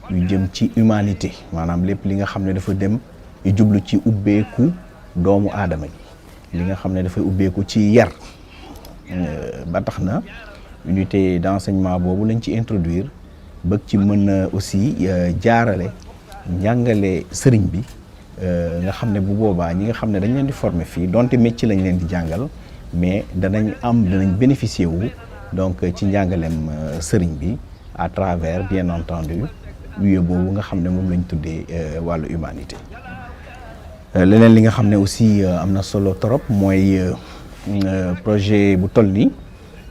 yu jëm ci humanité maanaam lépp li nga xam ne dafa dem jublu ci ubbeeku doomu aadama gi li nga xam ne dafay ubbeeku ci yar ba tax na unité d'enseignement boobu lañ ci introduire bëgg ci mën a aussi jaarale njàngale sëriñ bi nga xam ne bu boobaa ñi nga xam ne dañ leen di former fii donte métier lañ leen di jàngal mais danañ bénéficier wu donc ci njàngaleem sëriñ bi à travers bien entendu UE boobu nga xam ne moom lañ tuddee wàllu humanité. leneen li nga xam ne aussi am na solo trop mooy projet bu toll nii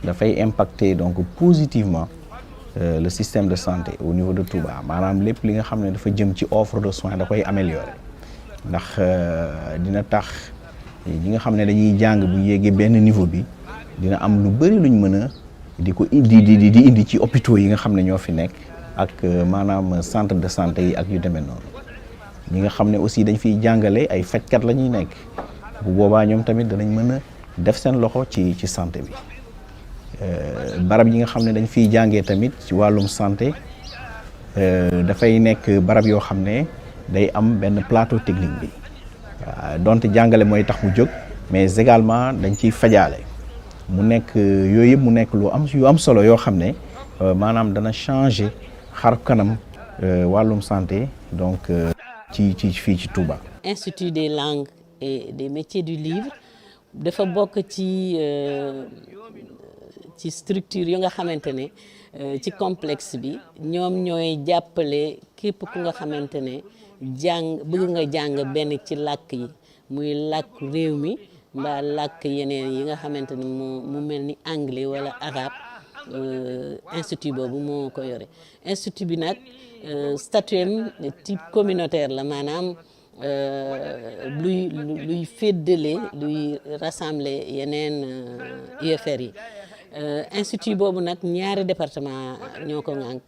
dafay impacter donc positivement le système de santé au niveau de Touba maanaam lépp li nga xam ne dafa jëm ci offre de soins da koy améliorer ndax dina tax ñi nga xam ne dañuy jàng bu yéegee benn niveau bi dina am lu bëri luñ mën a di ko di indi ci hôpitaux yi nga xam ne ñoo fi nekk ak maanaam centre de santé yi ak yu demee noonu ñi nga xam ne aussi dañ fiy jàngale ay fajkat la ñuy nekk bu boobaa ñoom tamit danañ mën a def seen loxo ci santé bi barab yi nga xam ne dañ fiy jàngee tamit ci wàllum santé dafay nekk barab yoo xam ne day am benn plateau technique bi donte jàngale mooy tax mu jóg mais également dañ ciy fajaale mu nekk yooyu yëpp mu nekk yu am solo yoo xam ne maanaam dana changer xar kanam wàllum santé donc ci fii ci Touba. Institut des langues et des métiers du livre dafa bokk ci structure yu nga xamante ne ci complexe bi ñoom ñooy jàppale képp ku nga xamante ne bëgg nga jàng benn ci làkk yi muy làkk réew mi mbaa làkk yeneen yi nga xamante ne mu mel ni anglais wala arabe institut boobu moo ko yore institut bi nag statut type communautaire la maanaam luy féddale luy rassembler yeneen UFR yi institut boobu nag ñaari département ñoo ko ŋànk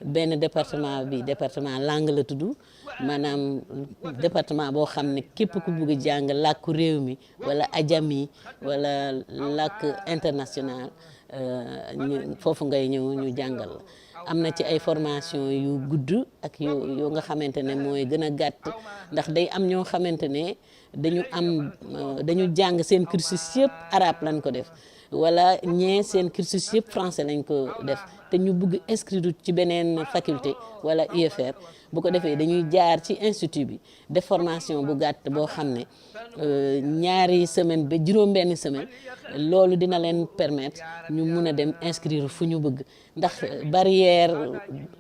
benn département bi département langue la tudd maanaam département boo xam ne képp ku bugg a jàng làkku réew mi wala ajami wala làkk international foofu ngay ñëw ñu jàngal la. am na ci ay formation yu gudd ak yoo nga xamante ne mooy gën a gàtt ndax day am ñoo xamante ne dañu jàng seen cursus yëpp arabe lañ ko def wala ñee seen cursus yëpp français lañ ko def te ñu bugg inscrire ci beneen faculté wala UFR bu ko defee dañuy jaar ci institut bi def formation bu gàtt boo xam ne ñaari semaine ba juróom-benn semaine loolu dina leen permettre ñu mun a dem inscrire fu ñu bëgg ndax barrière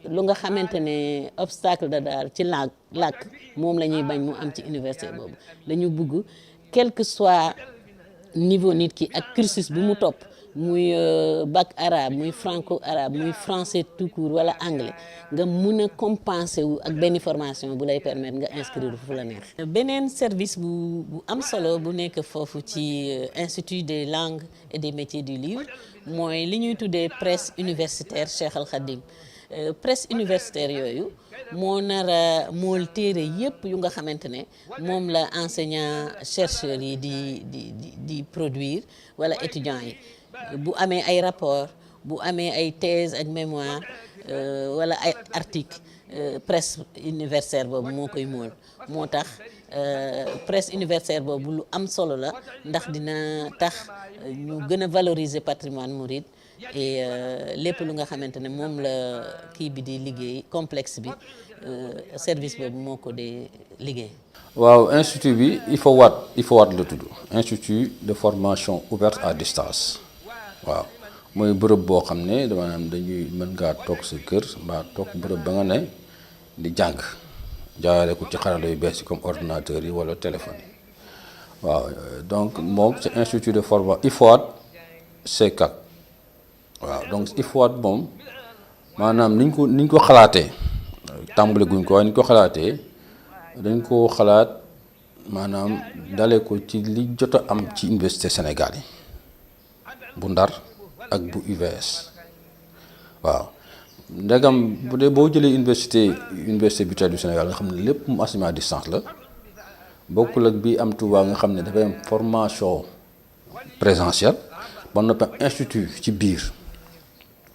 lu nga xamante ne obstacle da daal ci làkk moom la ñuy bañ mu am ci université boobu dañu bëgg quel que soit niveau nit ki ak cursus bu mu topp muy bac arabe muy franco arabe muy français tout court wala anglais nga mun a compenser wu ak benn formation bu lay permettre nga inscrire fu la neex. beneen service bu am solo bu nekk foofu ci institut des langues et des métiers du livre mooy li ñuy tuddee presse universitaire Cheikh Al Khadim presse universitaire yooyu moo nar a mool téere yëpp yu nga xamante ne moom la enseignant chercheurs yi di produire wala étudiants yi. bu amee ay rapport bu amee ay thèse ak mémoire wala ay article presse universitaire boobu moo koy mool moo tax presse universitaire boobu lu am solo la ndax dina tax ñu gën a valoriser patrimoine mouride et lépp lu nga xamante ne moom la kii bi di liggéey complexe bi service boobu moo ko di liggéey. waaw institut bi IFOWAT la tudd institut de formation ouverte à distance. waaw mooy bërëb boo xam ne maanaam dañuy mën ngaa toog sa kër mbaa toog bërëb ba nga ne di jàng jaarale ko ci xarala yu bees yi comme ordinateur yi wala téléphone yi waaw donc moom c'est institut de formation IFOWAT C4 waaw donc IFOWAT moom maanaam niñ ko xalaatee tàmbali guñ ko waaye niñ ko xalaatee dañ ko xalaat maanaam dale ko ci li jot a am ci université Sénégal yi bu Ndar ak bu UVS waaw ndegam bu dee boo jëlee université bi du Sénégal nga xam ne lépp mu enseignement à distance la bokkul ak bi am Touba nga xam ne dafay am formation présentielle ba noppi institut ci biir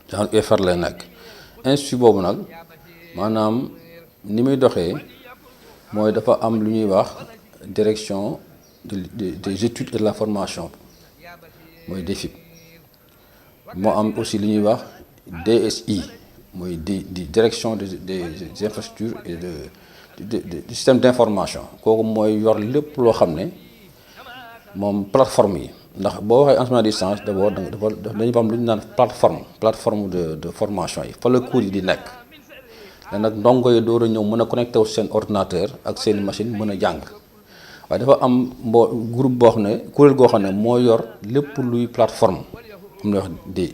genre UFR lay nekk institut boobu nag maanaam ni muy doxee mooy dafa am lu ñuy wax direction des études et de la formation mooy DEFIP moo am aussi li ñuy wax DSI mooy di direction des infrastructures et du système d'information kooku mooy yor lépp loo xam ne moom plateforme yi ndax boo waxee enseignement à distance d'abord dañu am lu ñu naan plateforme de formation yi fa la cours yi di nekk da nag ndongo yi door a ñëw mën a connecté wu seen ordinateur ak seen machine mën a jàng waaye dafa am groupe boo xam ne kuréel goo xam ne moo yor lépp luy plateforme am na wax di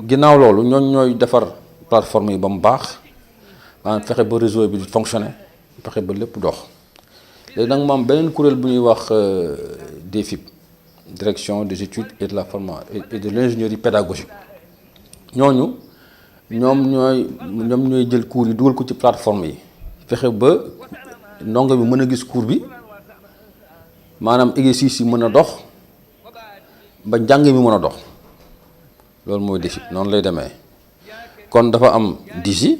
ginnaaw loolu ñooy defar plateforme yi ba mu baax maanaam fexe ba réseau bi di fonctionner fexe ba lépp dox léegi nag moom beneen kuréel bu ñuy wax DEFIP direction des études et de la formation et de l'ingénierie pédagogique ñoom ñooy jël cours yi dugal ko ci plateforme yi fexe ba ndongo bi mën a gis cours bi maanaam exercice yi mën a dox ba njàng mi mën a dox loolu mooy DEFIP noonu lay demee kon dafa am DIGI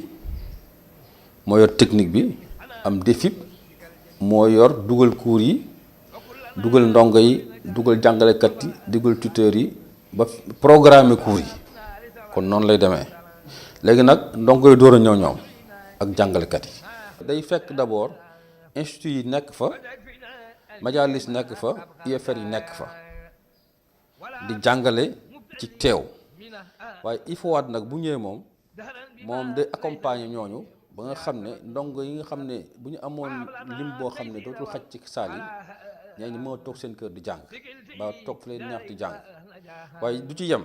moo yor technique bi am DEFIP moo yor dugal cours yi dugal ndongo yi dugal jàngalekat yi dugal tuteurs yi ba programme cours yi kon noonu lay demee léegi nag ndongo yi door a ñëw ñoom ak jàngalekat yi day fekk d'abord institut yi nekk fa majalis nekk fa UFR yi nekk fa di jàngale ci teew waaye IFOWAT nag bu ñëwee moom day accompagner ñooñu ba nga xam ne ndongo yi nga xam ne bu ñu amoon lim boo xam ne dootul xaj ci saal yi ñooñu moo toog seen kër di jàng ba toog fa leen neex di jàng waaye du ci yem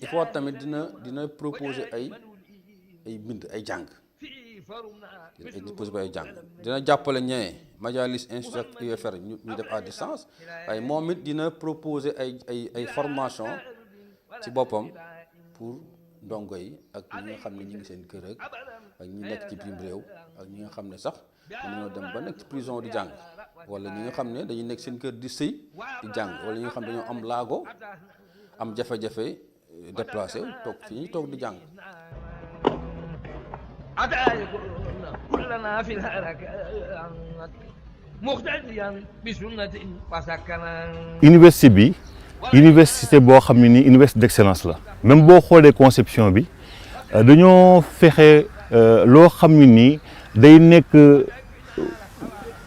IFOWAT tamit dina proposer ay bind ay jàng dina jàppale ñee majalis institut UFR ñu def à distance waaye moom it dina proposer ay formation ci boppam pour ndongo yi ak ñi nga xam ne ñi ngi seen kër ak ñi nekk ci biir réew ak ñi nga xam ne sax dañoo dem ba nekk ci prison di jàng wala ñi nga xam ne dañuy nekk seen kër di sëy di jàng wala ñi nga xam ne dañoo am laago am jafe-jafe déplacé toog fii ñu toog di jàng. université bi université boo xam ne ni université d'excellence la même boo xoolee conception bi dañoo fexe loo xam ne nii day nekk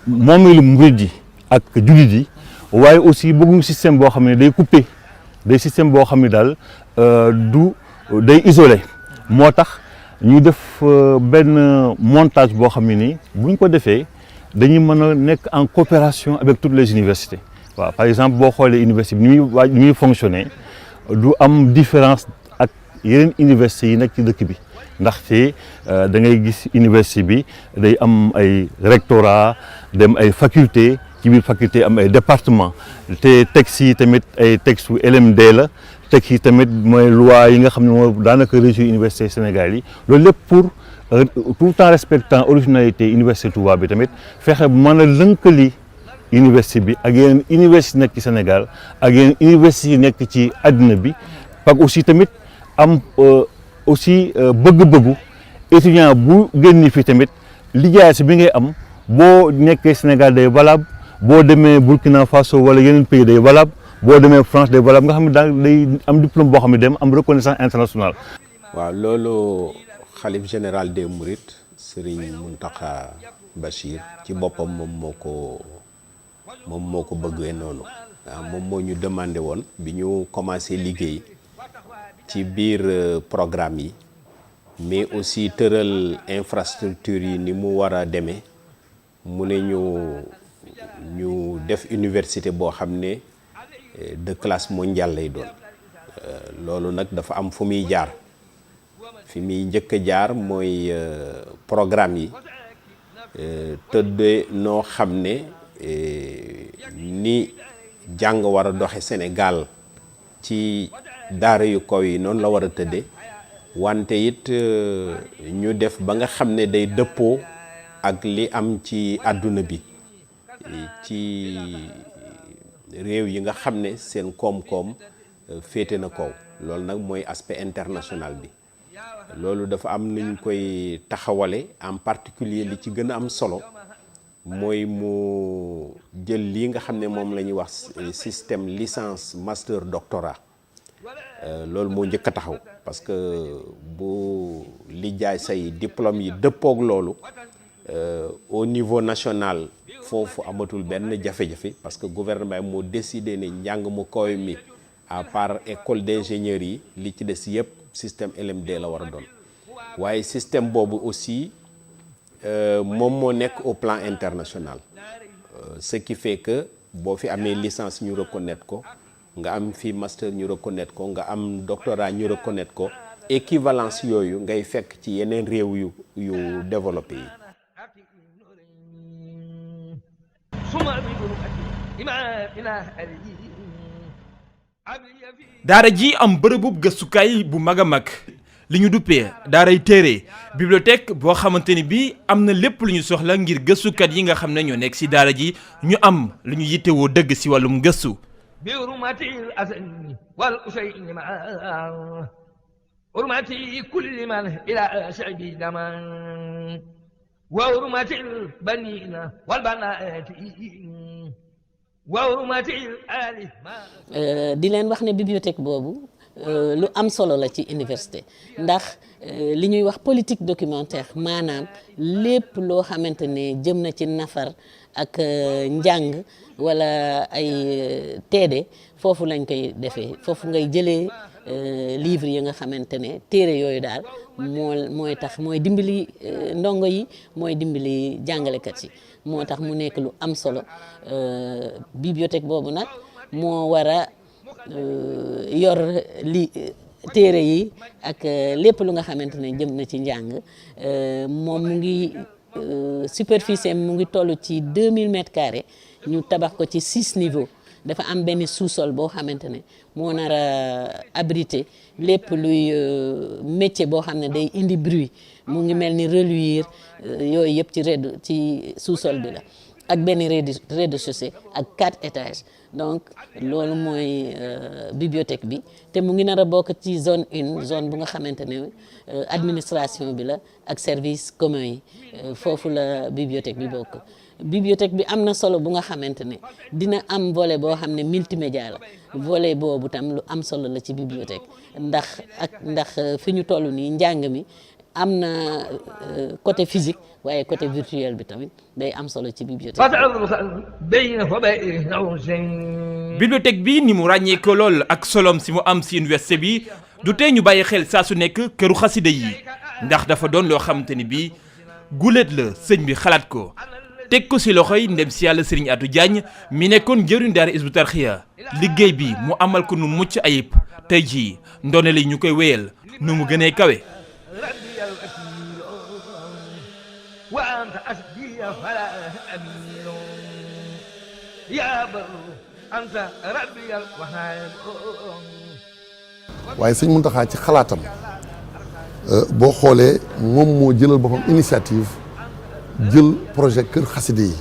moomeelu murid yi ak jullit yi waaye aussi bëgguñu système boo xam ne day coupé day système boo xam ne daal du day isolé moo tax ñu def benn montage boo xam ne nii buñ ko defee dañuy mën a nekk en coopération avec toutes les universités waaw par exemple boo xoolee université bi ni muy fonctionner du am différence ak yeneen universités yi nekk ci dëkk bi ndaxte da ngay gis université bi day am ay rectorat dem ay faculté ci biir faculté am ay département te textes yi tamit ay textes yu LMD la textes yi tamit mooy loi yi nga xam ne moo daanaka régir université Sénégal yi loolu lépp pour tout en respectant originalité université Touba bi tamit fexe mën a lënkali université bi ak yeneen université nekk ci Sénégal ak yeneen université yi nekk ci àddina bi parce que aussi tamit am aussi bëgg-bëggu étudiant bu génn fi tamit lijaasa bi ngay am boo nekkee Sénégal day valable boo demee Burkina Faso wala yeneen pays day valable boo demee France day valable nga xam ne daal day am diplôme boo xam ne dem am reconnaissance internationale. waaw loolu xalif général des Mourides Serigne Mountakha Bachir ci boppam moom moo ko bëggee noonu waaw moom moo ñu demandé woon bi ñu commencé liggéey ci biir programme yi mais aussi tëral infrastructure yi ni mu war a demee mu ne ñu def université boo xam ne de classe mondiale lay doon loolu nag dafa am fu muy jaar fi muy njëkk a jaar mooy programme yi tëddee noo xam ne ni jàng war a doxe Sénégal ci daara yu kaw yi noonu la war a tëddee wante it ñu def ba nga xam ne day dëppoo ak li am ci àdduna bi ci réew yi nga xam ne seen koom-koom féete na kaw loolu nag mooy aspect international bi loolu dafa am nu ñu koy taxawale en particulier li ci gën a am solo mooy mu jël lii nga xam ne moom la ñuy wax système licence master doctorat loolu moo njëkk a taxaw parce que bu li jaay say diplôme yi dëppoog loolu au niveau national foofu amatul benn jafe-jafe parce que gouvernement moo décidé ne njàng mu kaw mi à part école d'ingénieur yi li ci des yëpp système LMD la war a doon waaye système boobu aussi moom moo nekk au plan international ce qui fait que boo fi amee licence ñu reconnaître ko nga am fi master ñu reconnaître ko nga am doctorat ñu reconnaître ko équivalence yooyu ngay fekk ci yeneen réew yu développé yi. daara ji am bërëbub gëstukaay bu mag a mag li ñu duppee daaray téere bibliothèque boo xamante ni bii am na lépp lu ñu soxla ngir gëstukat yi nga xam ne ñoo nekk ci daara ji ñu am lu ñu yittewoo dëgg ci wàllum gëstu. di leen wax ne bibliothèque boobu lu am solo la ci université ndax li ñuy wax politique documentaire maanaam lépp loo xamante ne jëm na ci nafar ak njàng wala ay teede foofu lañ koy defee foofu ngay jëlee livre yi nga xamante ne téere yooyu daal mooy tax mooy dimbali ndongo yi mooy dimbali jàngalekat yi moo tax mu nekk lu am solo bibliothèque boobu nag moo war a yor li téere yi ak lépp lu nga xamante ne jëm na ci njàng moom mu ngi superficie mu ngi toll ci 2000 mètres carrés ñu tabax ko ci 6 niveaux dafa am benn sous-sol boo xamante ne moo nar a abriter lépp luy métier boo xam ne day indi bruit mu ngi mel ni reluire yooyu yëpp ci sous-sol bi la ak benn rez-de-chaussée ak 4 étages donc loolu mooy bibliothèque bi te mu ngi nar a bokk ci zone 1 zone bu nga xamante ne administration bi la ak service commun yi foofu la bibliothèque bi bokk. bibliothèque bi am na solo bu nga xamante ne dina am volet boo xam ne multimédia la volet boobu tam lu am solo la ci bibliothèque ndax fi ñu toll nii njàng mi am na côté physique waaye côté virtuel bi tamit day am solo ci bibliothèque. bibliothèque bi ni mu ràññee ko lool ak solom si mu am si université bi du tee ñu bàyyi xel saa su nekk këru xasida yi ndax dafa doon loo xamante ni bii guléet la sëñ bi xalaat ko teg ko si loxoy ndem si yàlla Serigne Atou Diagne mi nekkoon jëriñ daara Hizbut Tarqiyyah liggéey bi mu amal ko nu mucc ayib tey jii ndoone li ñu koy wéyal nu mu gënee kawe. waaye sëñ Mountakha ci xalaatam boo xoolee moom moo jëlal boppam initiative jël projet kër xaside yi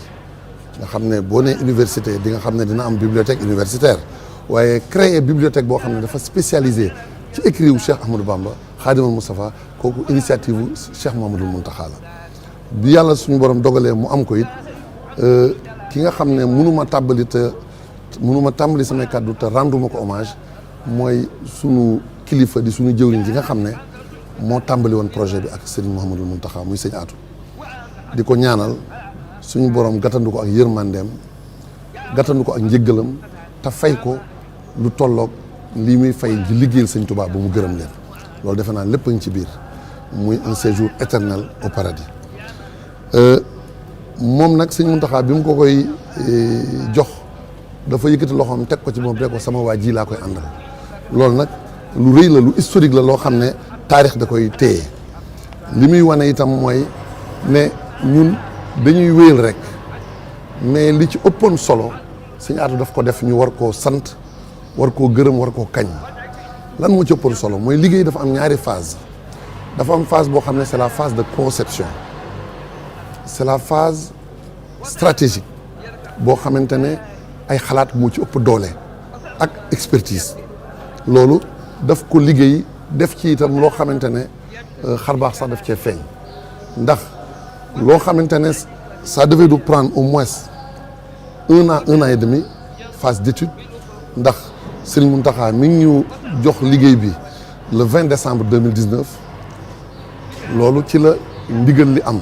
nga xam ne boo nee université di nga xam ne dina am bibliothèque universitaire waaye créer bibliothèque boo xam ne dafa spécialisé ci écrit wu Cheikh Ahmadou Bamba Khadimul Moustapha kooku initiative wu Cheikh Mouhamadoul Mountakha la bi yàlla suñu borom dogalee mu am ko it ki nga xam ne mënuma tàmbali samay kàddu te renduma ko hommage mooy sunu kilifa di sunu jëwriñ ji nga xam ne moo tàmbali woon projet bi ak Serigne Mouhamadoul Mountakha muy sëñ Atou di ko ñaanal suñu borom gàttandu ko ak yërmandeem gàttandu ko ak njëggalam te fay ko lu tolloog lii muy fay di liggéeyal sëñ Touba ba mu gërëm leen loolu defe naa lépp a ngi ci biir muy un séjour éternel au paradis moom nag sëñ Mountakha bi mu ko koy jox dafa yëkkati loxoom teg ko ci moom de ko sama waa ji laa koy àndal loolu nag lu rëy la lu historique la loo xam ne taarix da koy téye li muy wane itam mooy ne ñun dañuy wéyal rek mais li ci ëppoon solo sëñ Atou daf ko def ñu war koo sant war koo gërëm war koo kañ lan moo ci ëppoon solo mooy liggéey dafa am ñaari phase dafa am phase boo xam ne c'est la phase de conception c'est la phase stratégique boo xamante ne ay xalaat moo ci ëpp doole ak expertise loolu daf ko liggéey def ci itam loo xamante ne xarbaax sax daf cee feeñ ndax loo xamante ne ça devait nous prendre au moins un an et demi phase d'étude ndax Serigne Mountakha mi ngi ñu jox liggéey bi le 20 décembre 2019 loolu ci la ndigal li am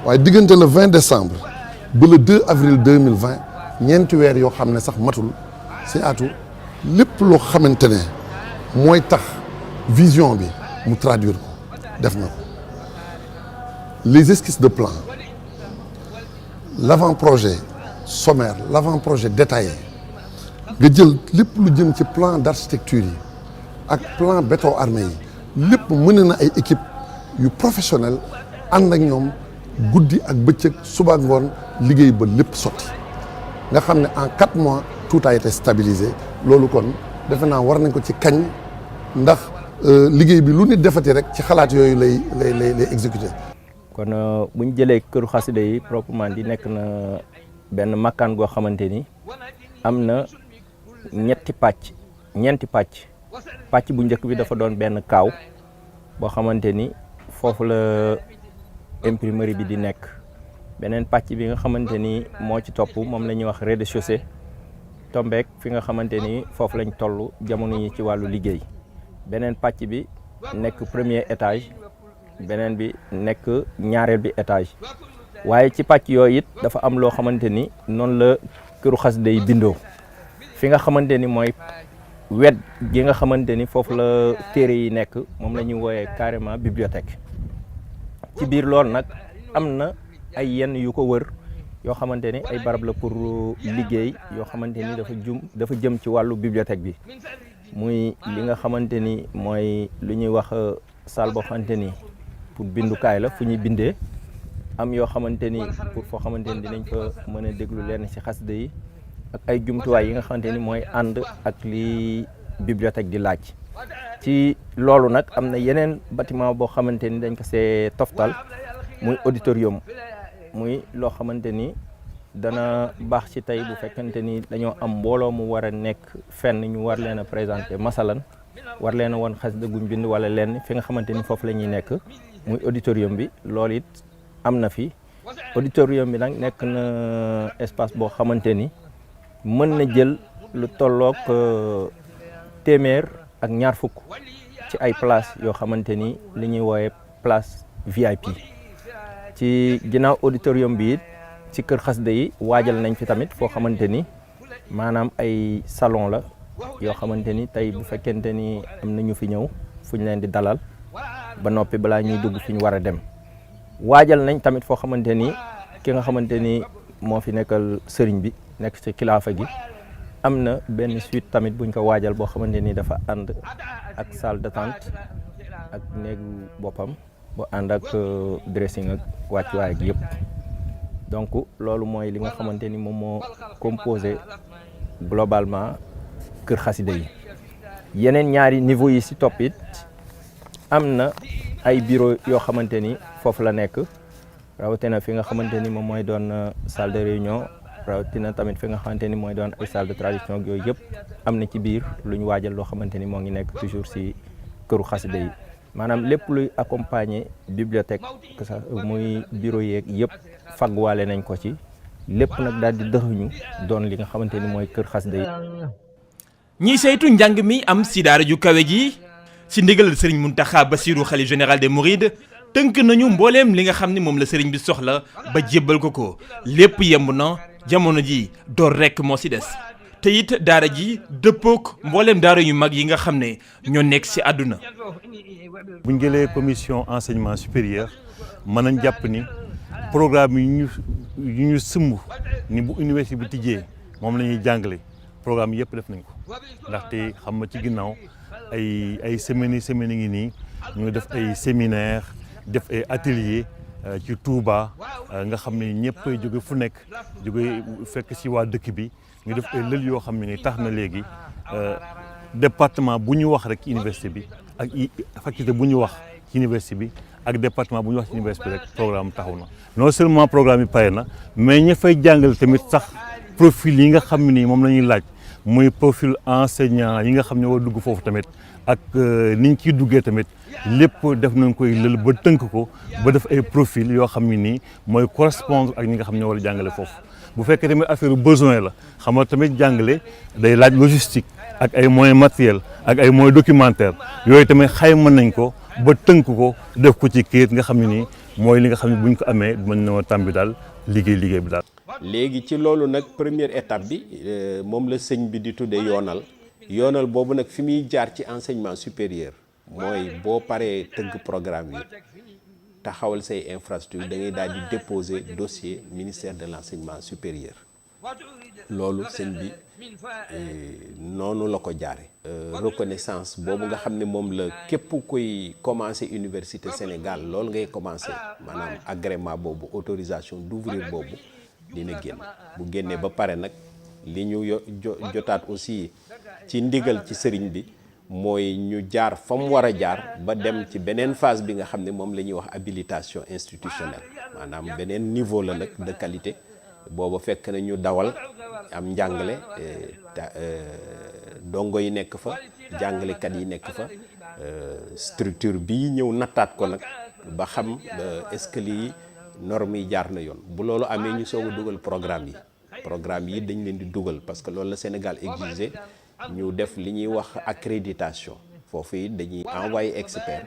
waaye diggante le 20 décembre ba le 2 avril 2020 ñeenti weer yoo xam ne sax matul sëñ Atou lépp loo xamante ne mooy tax vision bi mu traduire ko def na ko les esquisses de plan l'avant-projet sommaire l'avant-projet détaillé nga jël lépp lu jëm ci plan d'architecture yi ak plan béton armé yi lépp mën na ay équipe yu professionnel ànd ak ñoom guddi ak bëccëg suba ak ngoon liggéey ba lépp sotti nga xam ne en 4 mois tout a été stabilisé loolu kon defe naa war nañ ko ci kañ ndax liggéey bi lu nit defati rek ci xalaat yooyu lay exécuté. kon bu ñu jëlee këru xasida yi proprement di nekk na benn makkaan goo xamante ni am na ñeenti pàcc bu njëkk bi dafa doon benn kaaw boo xamante ni foofu la imprimerie bi di nekk beneen pàcc bi nga xamante ni moo ci topp moom la ñuy wax rez-de-chaussée tombeek fi nga xamante ni foofu lañ toll jamono yi ci wàllu liggéey beneen pàcc bi nekk premier étage beneen bi nekk ñaareel bi étage waaye ci pàcc yooyu it dafa am loo xamante ni noonu la këru xasida yi bindoo fi nga xamante ni mooy wet gi nga xamante ni foofu la téere yi nekk moom la ñuy wooyee carrément bibliothèque ci biir loolu nag am na ay yenn yu ko wër yoo xamante ni ay barab la pour liggéey yoo xamante ni dafa jëm ci wàllu bibliothèque bi muy li nga xamante ni mooy lu ñuy wax salle boo xamante ni pour bindukaay la fu ñuy bindee am yoo xamante ni pour foo xamante ni dinañ fa mën a déglu lenn ci xasida yi ak ay jumtuwaay yi nga xamante ni mooy ànd ak li bibliothèque di laaj. ci loolu nag am na yeneen bâtiment boo xamante ni dañ ko see toftal muy auditorium muy loo xamante ni dana baax ci tey bu fekkante ni dañoo am mbooloo mu war a nekk fenn ñu war leen a présenter masalan war leen a woon xasida guñ bind wala lenn fi nga xamante ni foofu la ñuy nekk muy auditorium bi loolu it am na fi. auditorium bi nag nekk na espace boo xamante ni mën na jël lu tolloog téeméer ak ñaar fukk ci ay place yoo xamante ni li ñuy woowe place VIP. ci ginnaaw auditorium bi it ci kër xasida yi waajal nañ fi tamit foo xamante ni maanaam ay salon la yoo xamante ni tey bu fekkente ni am na ñu fi ñëw fu ñu leen di dalal ba noppi balaa ñuy dugg fi ñu war a dem. waajal nañ tamit foo xamante ni ki nga xamante ni moo fi nekkal sëriñ bi nekk ci kilaafa gi am na benn suite tamit buñ ko waajal boo xamante ni dafa ànd ak salle d'attente ak néegu boppam bu ànd ak dressing ak wàccuwaay gi yëpp. donc loolu mooy li nga xamante ni moom moo composé globalement kër xasida yi. yeneen ñaari niveau yi ci topp it am na ay bureau yoo xamante ni foofu la nekk rawatina fi nga xamante ni moom mooy doon salle de réunion rawatina tamit fi nga xamante ni mooy doon ay salle de tradition yooyu yëpp am na ci biir lu ñu waajal loo xamante ni moo ngi nekk toujours ci këru xasida yi. maanaam lépp luy accompagner bibliothèque que ça muy bureau yeeg yëpp fagwaale nañ ko ci lépp nag daal di dëxuñu doon li nga xamante ni mooy kër xasida yi. ñiy saytu njàng mi am si daara ju kawe ji si ndigal Serigne Mountakha Bassirou xalif général des Mourides tënk nañu mbooleem li nga xam ni moom la Serigne bi soxla ba jébbal ko lépp yemb na jamono ji door rekk moo si des. te it daara ji dëppook mbooleem daara yu mag yi nga xam ne ñoo nekk ci àdduna. bu ñu jëlee commission enseignement supérieur mën nañ jàpp ni programme yu ñu sëmb ni bu université bi tijjee moom la ñuy jàngale programme yëpp def nañ ko ndaxte xam nga ci ginnaaw ay semaines ngi nii ñu def ay séminaire def ay atelier ci Touba nga xam ne ñëpp ay jóge fu nekk jóge fekk ci waa dëkk bi. ñu def ay lël yoo xam ne ni tax na léegi département bu ñu wax rek ci université bi ak faculté bu ñu wax ci université bi ak département bu ñu wax ci université bi rek programme taxaw na. non seulement programme yi pare na mais ña fay jàngal tamit sax profil yi nga xam ne nii moom la ñuy laaj muy profil enseignant yi nga xam ne war dugg foofu tamit ak ni ñu ciy duggee tamit lépp def nañ koy lël ba tënk ko ba def ay profil yoo xam ne nii mooy correspondre ak ñi nga xam ne war a jàngale foofu. bu fekkee tamit affaire besoin la xam nga tamit jàngale day laaj logistique ak ay moyens matériels ak ay moyens documentaires yooyu tamit xayma nañ ko ba tënk ko def ko ci kayit nga xam ne nii mooy li nga xam ne bu ñu ko amee mën na tàmbi daal liggéey bi daal. léegi ci loolu nag première étape bi moom la sëñ bi di tuddee yoonal boobu nag fi muy jaar ci enseignement supérieur mooy boo paree tëgg programme yi. taxawal say infrastructure da ngay daal di déposer dossier ministère de l'enseignement supérieur loolu sëñ bi noonu la ko jaare reconnaissance boobu nga xam ne moom la képp kuy commencer université Sénégal loolu ngay commencer maanaam agrément boobu autorisation d'ouvrir boobu dina génn bu génnee ba pare nag li ñu jotaat aussi ci ndigal ci sëriñ bi mooy ñu jaar fa mu war a jaar ba dem ci beneen phase bi nga xam ne moom la ñuy wax habilitation institutionnelle maanaam beneen niveau la nag de qualité booba fekk na ñu dawal am njàngale dongo yi nekk fa jàngalekat yi nekk fa structure bi ñëw nattaat ko nag ba xam est-ce que lii normes yi jaar na yoon bu loolu amee ñu soog a dugal programme yi dañ leen di dugal parce que loolu la Sénégal exigé ñu def li ñuy wax accréditation foofu it dañuy envoyé expert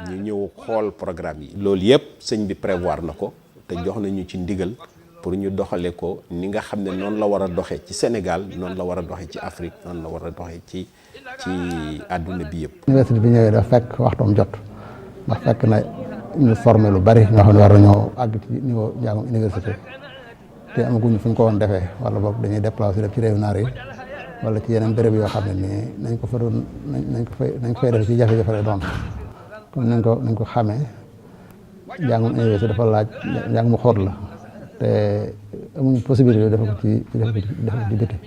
ñu ñëw xool programme yi. loolu yëpp sëñ bi prévoir na ko te jox nañu ci ndigal pour ñu doxale ko ni nga xam ne noonu la war a doxee ci Sénégal noonu la war a doxee ci Afrique noonu la war a doxee ci àdduna bi yëpp. université bi ñëwee dafa fekk waxtoom jot ndax fekk na ñu formé lu bari ñoo xam ne war nañoo àgg ci niveau njàngum université te amaguñu fu ñu ko woon defee wala boog dañuy déplacé def ci réew naar yi wala ci yeneen béréb yoo xam ne nii nañ ko fay def ci jafe-jafe lay doon comme nañ ko xamee njàngum université dafa laaj njàng mu xóot la te amuñu possibilité dafa ko ci biti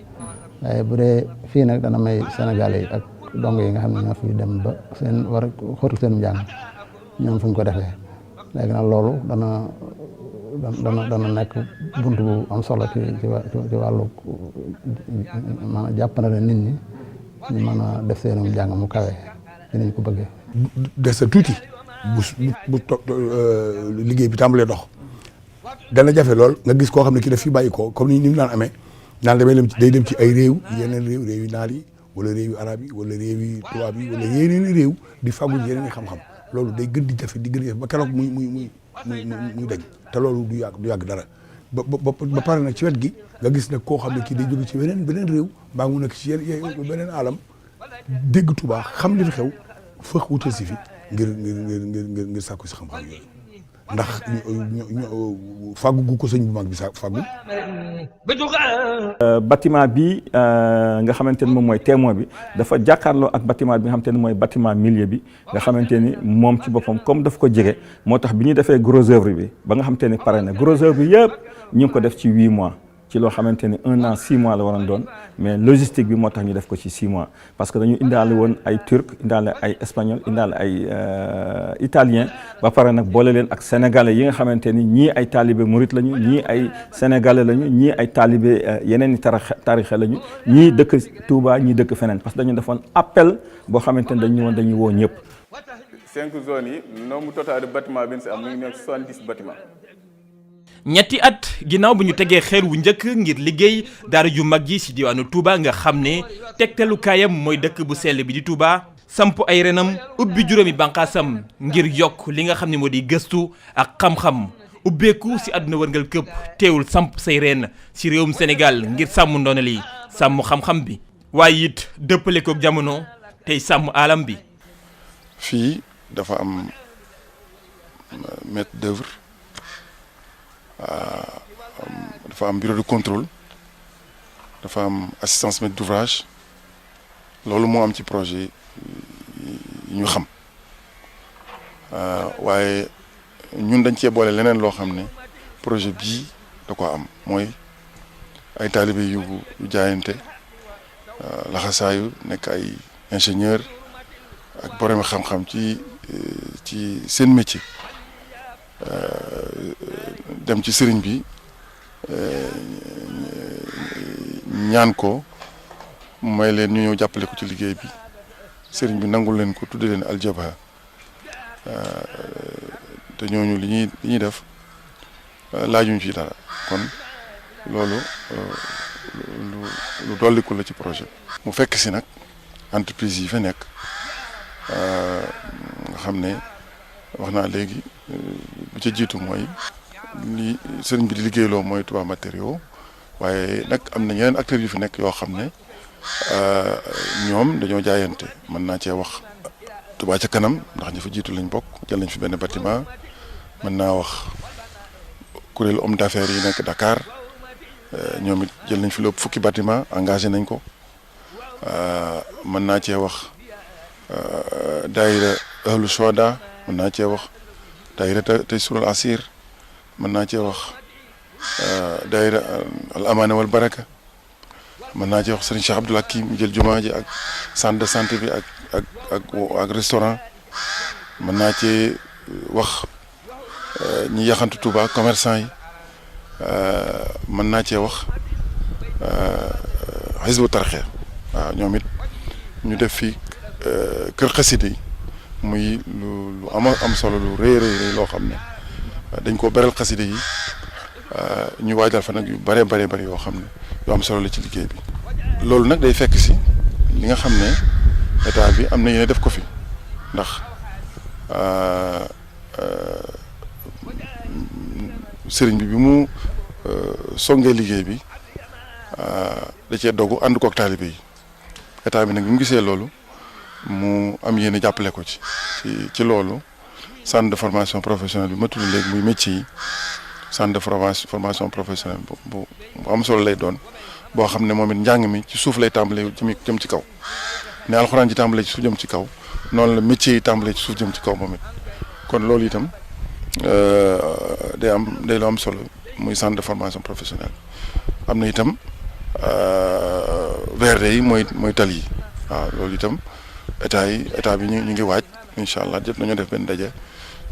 waaye bu dee fii nag dana may Sénégalais yi ak dong yi nga xam ne ñoo fi dem ba seen war a xóotal seen njàng ñoom fu ñu ko defee léegi nag loolu dana nekk bunt bu am solo ci wàllu maanaam jàpp na ne nit ñi ñu mën a def seenum njàng mu kawe dinañ ko bëggee. des sa tuuti bu liggéey bi tàmbalee dox dana jafe lool nga gis koo xam ne kii daf fi bàyyi ko comme ni mu daan amee naan day dem ci ay réew yeneen réew yi naal yi wala réew yu arab yi wala réew yi tubaab yi wala yeneen i réew di fàggu yeneen i xam-xam loolu day gën di jafe ba keroog muy dañ te loolu du yàgg dara ba pare nag ci wet gi nga gis nag koo xam ne kii day jóge ci beneen réew mbaa mu nekk ci beneen alam dégg Tuubaa xam li fi xew fëx wutal si fi ngir sàkku si xam-xam yooyu ndax fàggu gu ko sëñ bu mag bi sa fàggu. bâtiment bi nga xamante ni moom mooy témoin bi dafa jàkkaarloo ak bâtiment bi nga xamante ni mooy bâtiment milieu bi nga xamante ni moom ci boppam comme daf ko jege moo tax bi ñu defee gros œuvre bi ba nga xamante ni pare na gros œuvre bi yëpp ñu ngi ko def ci 8 mois. ci loo xamante ni 1 an 6 mois la waroon doon mais logistique bi moo tax ñu def ko ci 6 mois parce que dañu indaale woon ay turc indaale ay espagnol indaale ay italien ba pare nag boole leen ak sénégalais yi nga xamante ni ñii ay taalibe murit lañu ñii ay sénégalais lañu ñii ay taalibe yeneen i tarixe lañu ñii dëkk Touba ñii dëkk feneen parce que dañu defoon appel boo xamante ni dañuy woo ñëpp. 5 zones yi nombre total de bâtiment bi ñu si am mu ngi nekk 70 bâtiment. ñetti at ginnaaw bu ñu tegee xeer wu njëkk ngir liggéey daara ju mag ji ci diwaanu Touba nga xam ne tegtalu kaayam mooy dëkk bu sell bi di Touba samp ay renam ubbi juróomi bànqaasam ngir yokk li nga xam ne moo di gëstu ak xam-xam ubbeeku ci àdduna wërngal këpp teewul samp say reen ci réewum Sénégal ngir sàmm ndono li sàmm xam-xam bi waaye it dëppale kook jamono tey sàmm alam bi. fii dafa am maître d'œuvre. dafa am bureau de contrôle dafa am assistance maître d'ouvrage loolu moo am ci projet yi ñu xam waaye ñun dañ cee boole leneen loo xam ne projet bii da ko am mooy ay taalibe yu jaayante laxasaayu nekk ay ingénieur ak borom xam-xam ci seen métier. dem ci sëriñ bi ñaan ko may leen ñu ñëw jàppale ko ci liggéey bi sëriñ bi nangul leen ko tudde leen aljaba te ñooñu li ñuy def laajuñ ci dara kon loolu lu dolliku la ci projet mu fekk si nag entreprise yi fa nekk nga xam ne wax naa léegi bu ca jiitu mooy li sëriñ bi di liggéeyloo mooy Touba matériaux waaye nag am na ñeneen acteurs yu fi nekk yoo xam ne ñoom dañoo jaayante mën naa cee wax Touba ca kanam ndax ñi fa jiitu lañ bokk jël nañ fi benn bâtiment mën naa wax kuréelu homme d'affaires yi nekk Dakar ñoom it jël nañ fi lépp fukki bâtiment engagé nañ ko mën naa cee wax daayira ahlu Soda mën naa cee wax daayira tey sural asir mën naa cee wax daayira al amaana wal baraka mën naa cee wax Serigne Cheikh Abdoul Hakim mu jël jumaa ji ak centre de santé bi ak restaurant mën naa cee wax ñi yaxantu Touba commerçant yi mën naa cee wax Hizbu Tarxiya waaw ñoom it ñu def fi kër xasida yi muy lu am solo lu rëy loo xam ne dañ koo beral xasida yi ñu waajal fa nag yu bare yoo xam ne yu am solo la ci liggéey bi loolu nag day fekk si li nga xam ne état bi am na yéene def ko fi ndax sëriñ bi mu songee liggéey bi da cee dogu ànd kook taalibe yi état bi nag bi mu gisee loolu mu am yéene jàppale ko ci loolu centre de formation professionnelle bi ma tudd léegi muy métier yi centre de formation professionnelle bu am solo lay doon boo xam ne moom it njàng mi ci suuf lay tàmbalee jëm ci kaw ne alxuraan ji tàmbalee ci suuf jëm ci kaw noonu la métier yi tàmbalee ci suuf jëm ci kaw moom it kon loolu itam day lu am solo muy centre de formation professionnelle am na itam VRD yi mooy tali yi waaw loolu itam état bi ñu ngi waaj incha allah jot nañoo def benn daje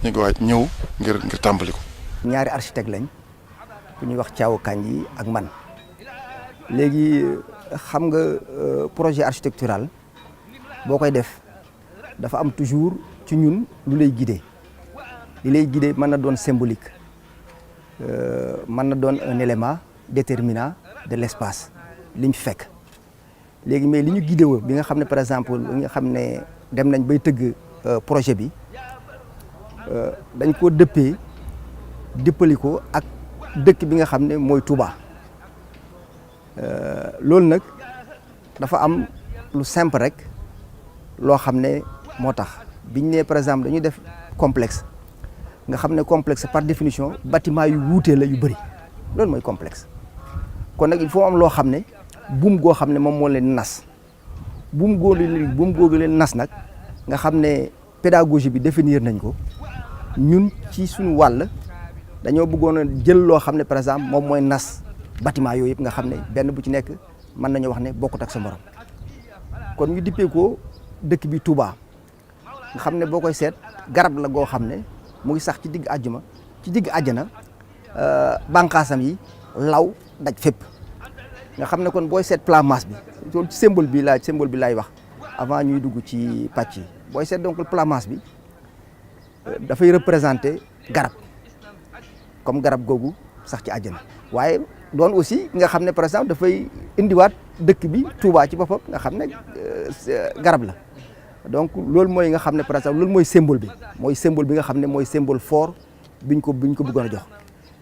ñu ngi waaj ñëw ngir tàmbali ko. ñaari architecte lañ ku ñuy wax Thiaw Kandji ak man léegi xam nga projet architectural boo koy def dafa am toujours ci ñun lu lay guider li lay guider mën na doon symbolique mën na doon un élément déterminant de l'espace liñ fekk léegi mais li ñu guidé woo bi nga xam ne par exemple li nga xam ne dem nañ bay tëgg projet bi dañ ko dëppali ko ak dëkk bi nga xam ne mooy Touba loolu nag dafa am lu simple rek loo xam ne moo tax biñ ne par exemple dañuy def complexe nga xam ne complexe par définition bâtiment yu wuutee la yu bëri loolu mooy complexe kon nag il faut am loo xam ne buum goo xam ne moom moo leen nas buum googu leen nas nag nga xam ne pédagogie bi définir nañ ko ñun ci suñu wàll dañoo bëggoon a jël loo xam ne par exemple moom mooy nas bâtiment yooyu yëpp nga xam ne benn bu ci nekk mën nañu wax ne bokkut ak sa morom kon ñu dippee ko dëkk bi Touba nga xam ne boo koy seet garab la goo xam ne mu ngi sax ci digg àjjana bànqaasam yi law daj fépp nga xam ne kon booy seet plan masse bi loolu symbole bi laay wax avant ñuy dugg ci pàcc yi booy seet donc plan masse bi dafay représenter garab comme garab googu sax ci àjjana waaye doon aussi nga xam ne par exemple dafay indiwaat dëkk bi Touba ci boppam nga xam ne garab la donc loolu mooy nga xam ne par exemple loolu mooy symbole bi nga xam ne mooy symbole fort biñ ko bëggoon a jox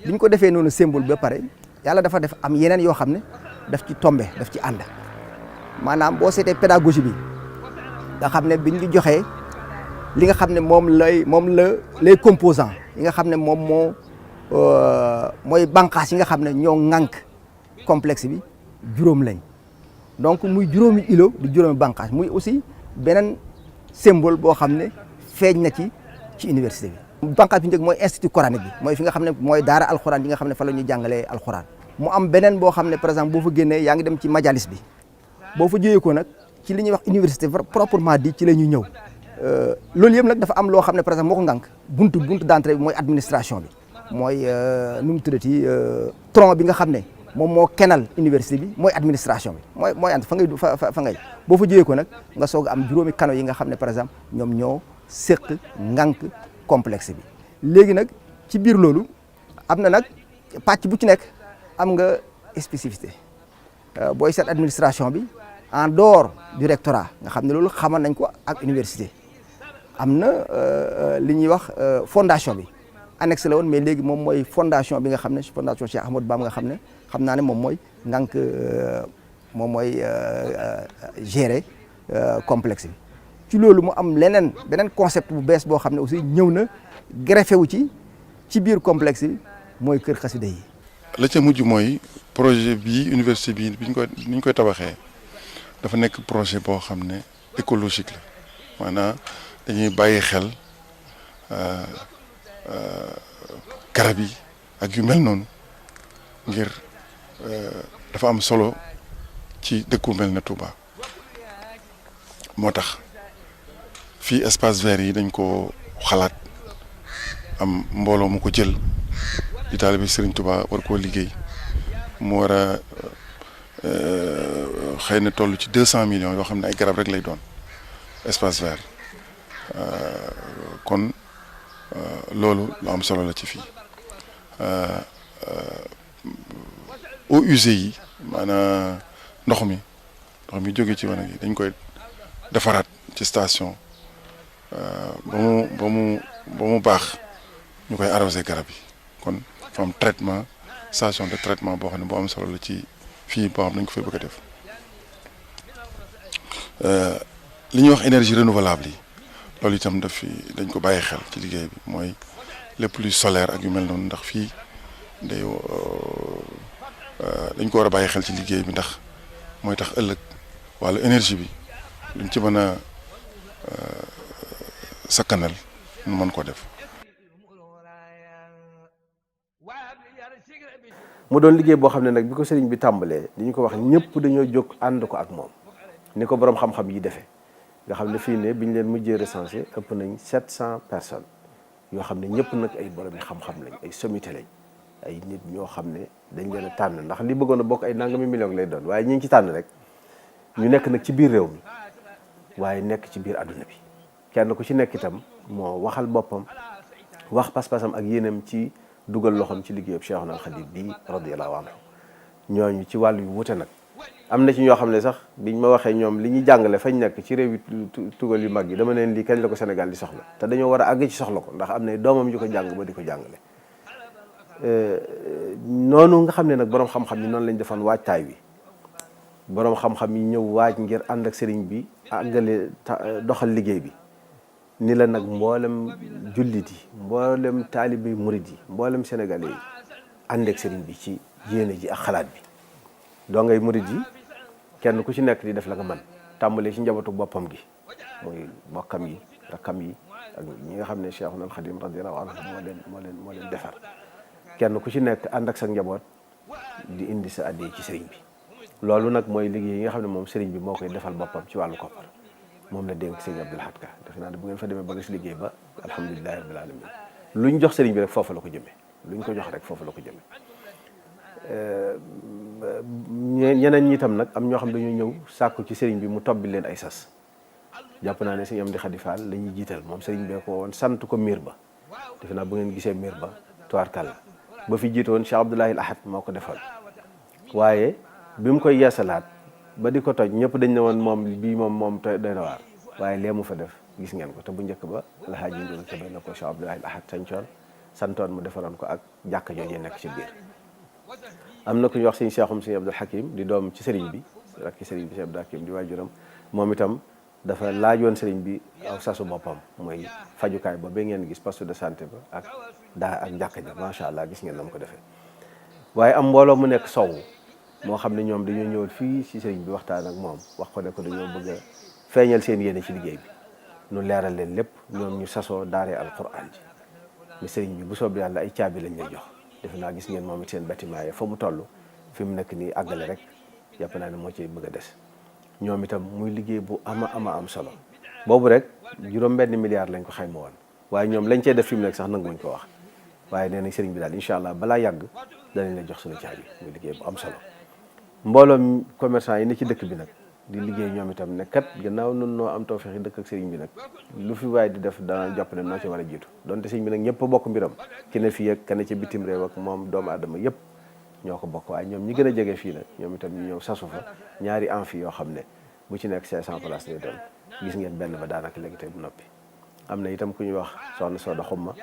biñ ko defee noonu symbole bi ba pare yàlla dafa def am yeneen yoo xam ne daf ci tombé daf ci ànd maanaam boo seetee pédagogie bi nga xam ne biñ ñu joxee li nga xam ne moom la les composants yi nga xam ne moom mooy bànqaas yi nga xam ne ñoo ŋànk complexe bi juróom lañ donc muy juróomi îlot di juróomi bànqaas muy aussi beneen symbole boo xam ne feeñ na ci université bi. bànqaas bi njëkk mooy institut coranique bi mooy fi nga xam ne mooy daara alxuraan yi nga xam ne fa la ñuy jàngalee alxuraan mu am beneen boo xam ne par exemple boo fa génnee yaa ngi dem ci majalis bi boo fa jógee ko nag ci li ñuy wax université proprement dit ci la ñuy ñëw loolu yëpp nag dafa am loo xam ne par exemple moo ko ŋànk buntu d'entrée bi mooy administration bi. mooy nu mu tuddati tronc bi nga xam ne moom moo kenal université bi mooy administration bi mooy ant fa ngay boo fa jógee ko nag nga soog a am juróomi kano yi nga xam ne par exemple ñoom ñoo séq ngànk complexe bi. léegi nag ci biir loolu am na nag pàcc bu ci nekk am nga spécificité booy seet administration bi en dehors du rectorat nga xam ne loolu xamal nañ ko ak université am na li ñuy wax fondation bi. annexe la woon mais léegi moom mooy fondation bi nga xam ne fondation Cheikh Ahmadou Bamba nga xam ne xam naa ne moom mooy ngànk moom mooy gérer complexe bi ci loolu mu am beneen concept bu bees boo xam ne aussi ñëw na greffé wu ci biir complexe bi mooy kër xasida yi. la ca mujj mooy projet bii université bi ni ñu koy tabaxee dafa nekk projet boo xam ne écologique la maanaam dañuy bàyyi xel. garab yi ak yu mel noonu ngir dafa am solo ci dëkku mel na Touba moo tax fii espace vert yi dañ ko xalaat am mbooloo mu ko jël di taalibe Serigne Touba war koo liggéey mu war a xëy na toll ci 200 millions yoo xam ne ay garab rek lay doon espace vert kon loolu lu am solo la ci fii eaux usées yi maanaam ndox mi jóge ci wanag yi dañ koy defaraat ci station ba mu baax ñu koy arrosé garab yi kon fa am traitement station de traitement boo xam ne boo am solo la ci fii boo xam ne dañ ko fay bëgg a def li ñuy wax énergie renouvelable yi loolu itam dañ ko bàyyi xel ci liggéey bi mooy lépp luy solaire ak yu mel noonu ndax fii dañ ko war a bàyyi xel ci liggéey bi ndax mooy tax ëllëg wàllu énergie bi luñ ci mën a sakkanal nu mën ko def mu doon liggéey boo xam ne nag bi ko sëriñ bi tàmbalee li ñu ko wax ñëpp dañoo jóg ànd ko ak moom ni ko borom xam-xam yi defee nga xam ne fii ne bi ñu leen mujjee recensé ëpp nañ 700 personnes yoo xam ne ñëpp nag ay borom yi xam-xam lañ ay sommité lañ ay nit ñoo xam ne dañ leen a tànn ndax li bëggoon a bokk ay nangami million lay doon waaye ñi ngi ci tànn rek ñu nekk nag ci biir réew mi waaye nekk ci biir adduna bi kenn ku ci nekk itam moo waxal boppam wax pas-pasam ak yéenam ci dugal loxoom ci liggéeyub Cheikhul Khadim bi radiyallahu anhu ñooñu ci wàllu yu wute nag am na ci ñoo xam ne sax biñ ma waxee ñoom li ñuy jàngale fañ nekk ci réew yi tugal yu mag yi dama leen lii kañ la ko Sénégal di soxla te dañoo war a àgg ci soxla ko ndax am na doomam yu ko jàng ba di ko jàngale noonu nga xam ne nag boroom xam-xam yi noonu lañ defoon waajtaay wi boroom xam-xam yi ñëw waaj ngir ànd ak sëriñ bi àggale doxal liggéey bi ni la nag mboolem jullit yi mboolem taalibe murid yi mboolem sénégalais yi ànd ak sëriñ bi ci yéene ji ak xalaat bi doo ngay murid yi kenn ku ci nekk di def la nga mën tàmbalee ci njabootu boppam gi mooy bokkam yi rakkam yi ak ñi nga xam ne Cheikhul Khadim radiyallahu anhu moo leen defar kenn ku ci nekk ànd ak sa njaboot di indi sa addiya ci sëriñ bi loolu nag mooy liggéey yi nga xam ne moom sëriñ bi moo koy defal boppam ci wàllu koppar moom la dénk sëriñ Abdul Ahad Ka def naa ne bu ngeen fa demee ba gis liggéey ba alhamdulilahi rabbil alamin luñ jox sëriñ bi rek foofu la ko jëmee luñ ko jox rek foofu la ko jëmee ñeneen ñi itam nag am ñoo xam dañoo ñëw sàkku ci sëriñ bi mu tobbi leen ay sas jàpp naa ne sëriñ Amdi Khady Fall la ñuy jiital moom sëriñ bee ko woon sant ko miir ba def naa bu ngeen gisee miir ba tubaarkàlla ba fi jiite woon Cheikh Abdoulahi al Ahad moo ko defal waaye bi mu koy yeesalaat ba di ko toj ñëpp dañ ne woon moom bii moom doy na waar waaye lee mu fa def gis ngeen ko te bu njëkk ba alhaaji Ndour Kébé la ko Cheikh Abdoulahi al Ahad sañcoon santoon mu defaroon ko ak jàkka jooju nekk ci biir am na ku ñuy wax sëñ Cheikhum sëñ Abdul Hakim di doom ci sëriñ bi rakki sëriñ bi sëñ Abdul Hakim di waajuram moom itam dafa laajoon sëriñ bi aw sasu boppam mooy fajukaay ba ngeen gis poste de santé ba ak jàkka ja macha allah gis ngeen na mu ko defee waaye am mbooloo mu nekk sow moo xam ne ñoom dañoo ñëwal fii ci sëriñ bi waxtaan ak moom wax ko ne ko dañoo bëgg a feeñal seen yéene ci liggéey bi nu leeral leen lépp ñoom ñu sasoo daaree alquran ji ni sëriñ bi bu soob yàlla ay caabi lañ lay jox defe naa gis ngeen moom it seen bâtiment yi fa mu toll fi mu nekk nii àggale rek jàpp naa ne moo ciy bëgg a des ñoom itam muy liggéey bu ama am solo boobu rek juróom-benn milliard lañ ko xayma woon waaye ñoom lañ cey def fi mu nekk sax nanguñ ko wax waaye nee nañ sëriñ bi daal incha allah balaa yàgg danañ la jox suñu caabi muy liggéey bu am solo mbooloom commerçant yi ne ci dëkk bi nag di liggéey ñoom itam ne kat gannaaw nun noo am tawfeex yi dëkk ak sëriñ bi nag lu fi waaye di def dana jàpp ne noo ci war a jiitu donte sëriñ bi nag ñëpp bokk mbiram ki ne fii ak ka ne ci bitim réew ak moom doomu aadama yëpp ñoo ko bokk waaye ñoom ñi gën a jege fii nag ñoom itam ñu ñëw sasu fa ñaari amphi yoo xam ne bu ci nekk 500 places lay doon gis ngeen benn ba daanaka léegi tey bu noppi am na itam ku ñuy wax soxna Soda Xumma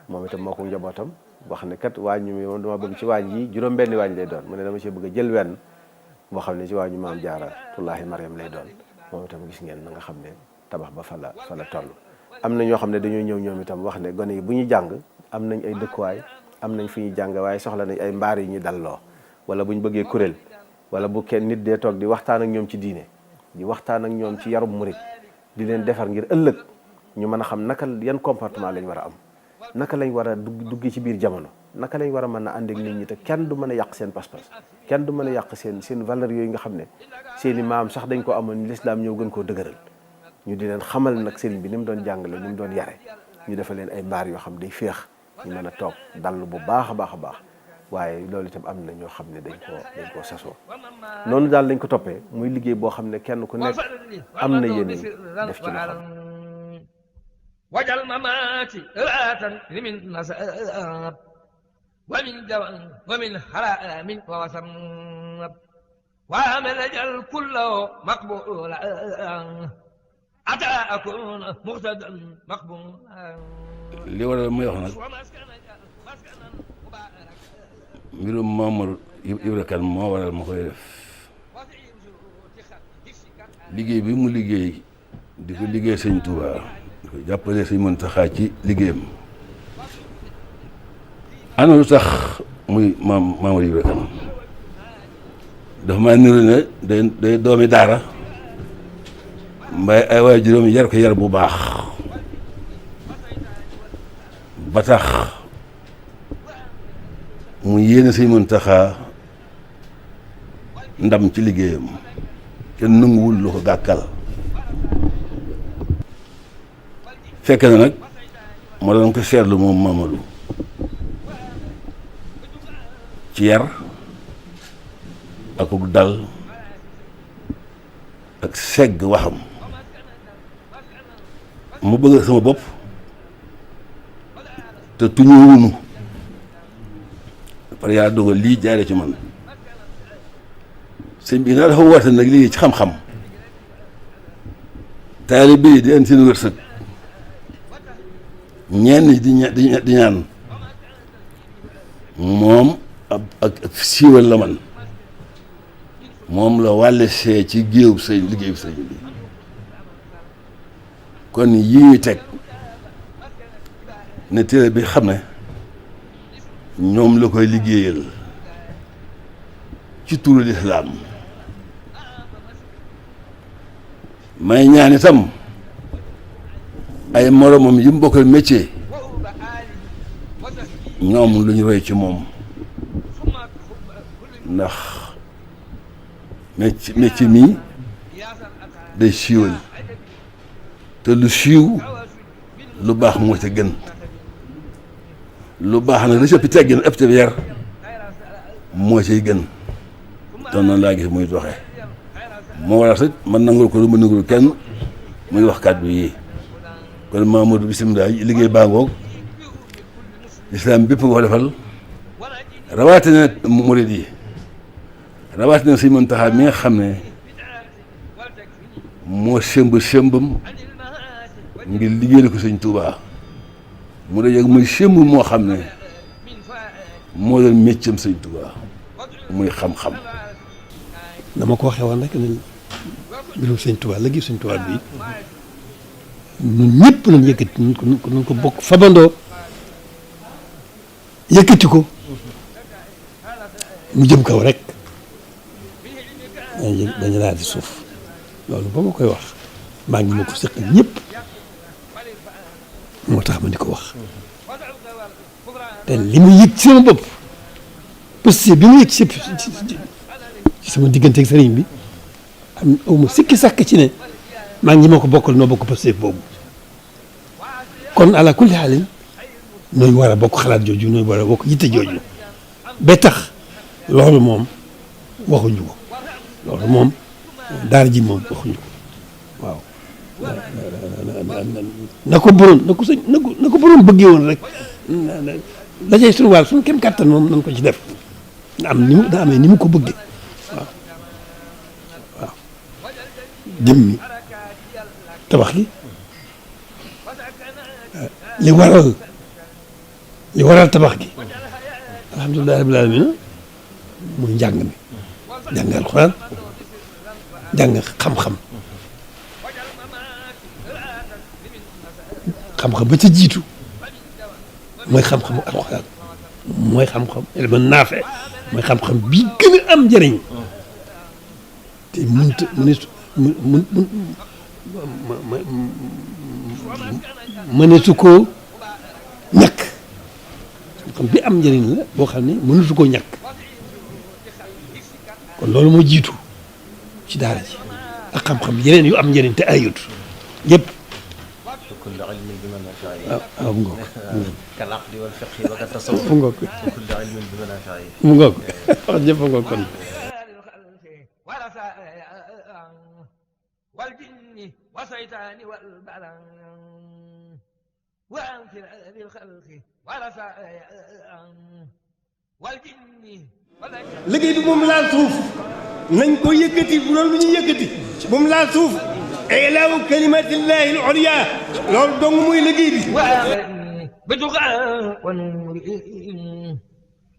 moom itam moo ko njabootam wax ne kat waañ mi moom dama bëgg ci waañ yi juróom-benni waañ lay doon mu ne dama ci bëgg a jël wenn boo xam ne ci waañu maam jaara tullaahi Mariam lay doon moom itam gis ngeen na nga xam ne tabax ba fa la toll am na ñoo xam ne dañoo ñëw ñoom itam wax ne gone yi bu ñu jàng am nañ ay dëkkuwaay am nañ fu ñuy jàng waaye soxla nañ ay mbaar yu ñu dalloo wala bu ñu bëggee kuréel wala bu kenn nit dee toog di waxtaan ak ñoom ci diine di waxtaan ak ñoom ci yarub murit di leen defar ngir ëllëg ñu mën a xam naka yan comportement lañ war a am naka lañ war a dugg ci biir jamono naka lañ war a mën a ànd ak nit ñi te kenn du mën a yàq seen pas-pas kenn du mën a yàq seen valeur yooyu nga xam ne seen i maam sax dañ ko amoon lislaam ñëw gën koo dëgëral ñu di leen xamal nag sëriñ bi ni mu doon jàngale ni mu doon yare ñu defal leen ay mbaar yoo xam day féex ñu mën a toog dallu bu baax a baax a baax waaye loolu itam am na ñoo xam ne dañ koo sasoo noonu daal lañ ko toppee muy liggéey boo xam ne kenn ku nekk am na yéene def ci loxoom wajal mamaati raatan min nasab wa min jawan wa min haramin wa wasam wa amal jal kullahu maqbula ata akuna muqtadan maqbula li waral muy wax nag mbirum Mamadou Ibra Kane moo waral ma koy def liggéey bi mu liggéey di ko liggéey sëñ Touba di ko jàppale sëñ Mountakha ci liggéeyam ana lu tax muy Mamadou Ibra Kane dafa maa niru ne day doomi daara mbay ay waajuram yar ko yar bu baax ba tax mu yéene Sëñ Muntaxa ndam ci liggéeyam kenn nanguwul lu ko gàkkal fekk na nag moo doon ko seetlu moom Mamadou ci yar akuk dal ak segg waxam mu bëgg sama bopp te tuñuwunu pare yaa dogal lii jaare ci man sëñ bi nga dafa woote nag liggéey ci xam-xam taalibe yi di indi seen wërsëg ñenn di ñaan moom ak siiwal la man moom la wàlle see ci géew sëñ liggéeyu sëñ bi kon yii ñu teg ne téere bi xam ne ñoom la koy liggéeyal ci turu lislaam may ñaan itam ay moromam yi mu bokkal métier ñoom lu ñu roy ci moom ndax métier mii day siiwal te lu siiw lu baax moo ca gën lu baax nag la ci ëpp teggin ëpp te yar moo cay gën te noonu laa gis muy doxee moo waral sax man nangul ko lu ma nangul kenn muy wax kàddu yi kon Mamadou bisimilah liggéey baa ngoog lislaam bépp nga ko defal rawatina murid yi rawatina Sëñ Muntaxa mi nga xam ne moo sëmbam ngir liggéeyal ko Sëñ Tuubaa mu dajeg muy sëmb moo xam ne moo doon méccam Sëñ Tuubaa muy xam-xam. dama ko waxee woon rek ne mbirum Sëñ Tuubaa la gis Sëñ Tuubaa bi ñun ñëpp nañ yëkkati nañ ko bokk fabandoo yëkkati ko mu jëm kaw rek dañu laal di suuf loolu ba ma koy wax maa ngi ma ko seqal ñëpp moo tax ma di ko wax te li ma yëg ci sama bopp parce que bi ma yëg ci sama diggante ak sëriñ bi am awma sikki sàkk ci ne maa ngi ma ko bokkal noo bokk parce que boobu kon ala kulli xaalin nooy war a bokk xalaat jooju nooy war a bokk yitte jooju ba tax loolu moom waxuñu ko loolu moom daara ji moom waxuñu ko waaw na ko borom bëggee woon rek la cay suñu wàll suñu kem kàttan moom nañ ko ci def am ni mu daa amee ni mu ko bëggee waaw waaw jëmmi tabax gi li waral tabax gi alhamdulilah rabbil alamin muy njàng mi jàng alxuraan jàng xam-xam xam-xam ba ca jiitu mooy xam-xamu alxuraan mooy xam-xam ilmu naafe mooy xam-xam bii gën a am njëriñ te mëneesu koo ñàkk xam-xam bi am njëriñ la boo xam ne mëneesu koo ñàkk kon loolu moo jiitu ci daara ji ak xam-xam yeneen yu am njëriñ te ayut yëpp waaw mu ngoog mu ngoog mu ngoog wax jëpp mu ngoog kon liggéey bi moom laal suuf nañ ko yëkkati bu doon lu ñuy yëkkati moom laal suuf ilaahu kalimatillahi al-ulya loolu dong muy liggéey bi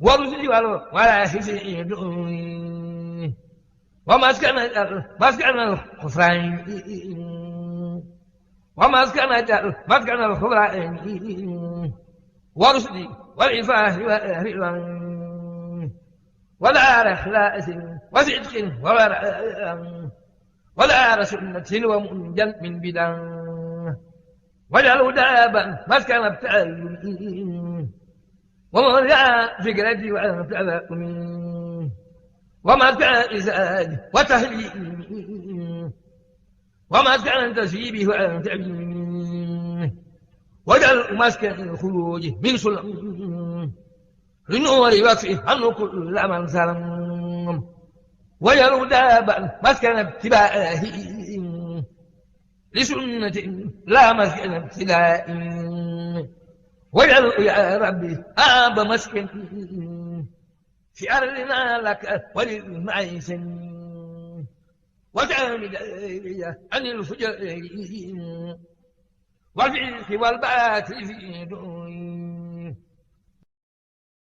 ورسلي ولا حسين ومسكن الخسران ومسكن الخسران ورسلي والعفاف والرضوان ولا إخلاص وصدق وورع ولا سنة ومنجل من بدع واجعله دابا مسكن التألم ومرجع فكرتي وتأمي ومرجع إزادي وتهليمي ومرجع تسيبي وتعليمي وجعل مسكن الخروج من سلم لنور وصفه عنه كل من سلم وجعل دابا مسكن ابتبائه لسنة لا مسكن ابتداء واجعل يا ربي آب مسكن في أرضنا لك وللمعيش واجعل مداري عن الفجر والفيح والباطل في دون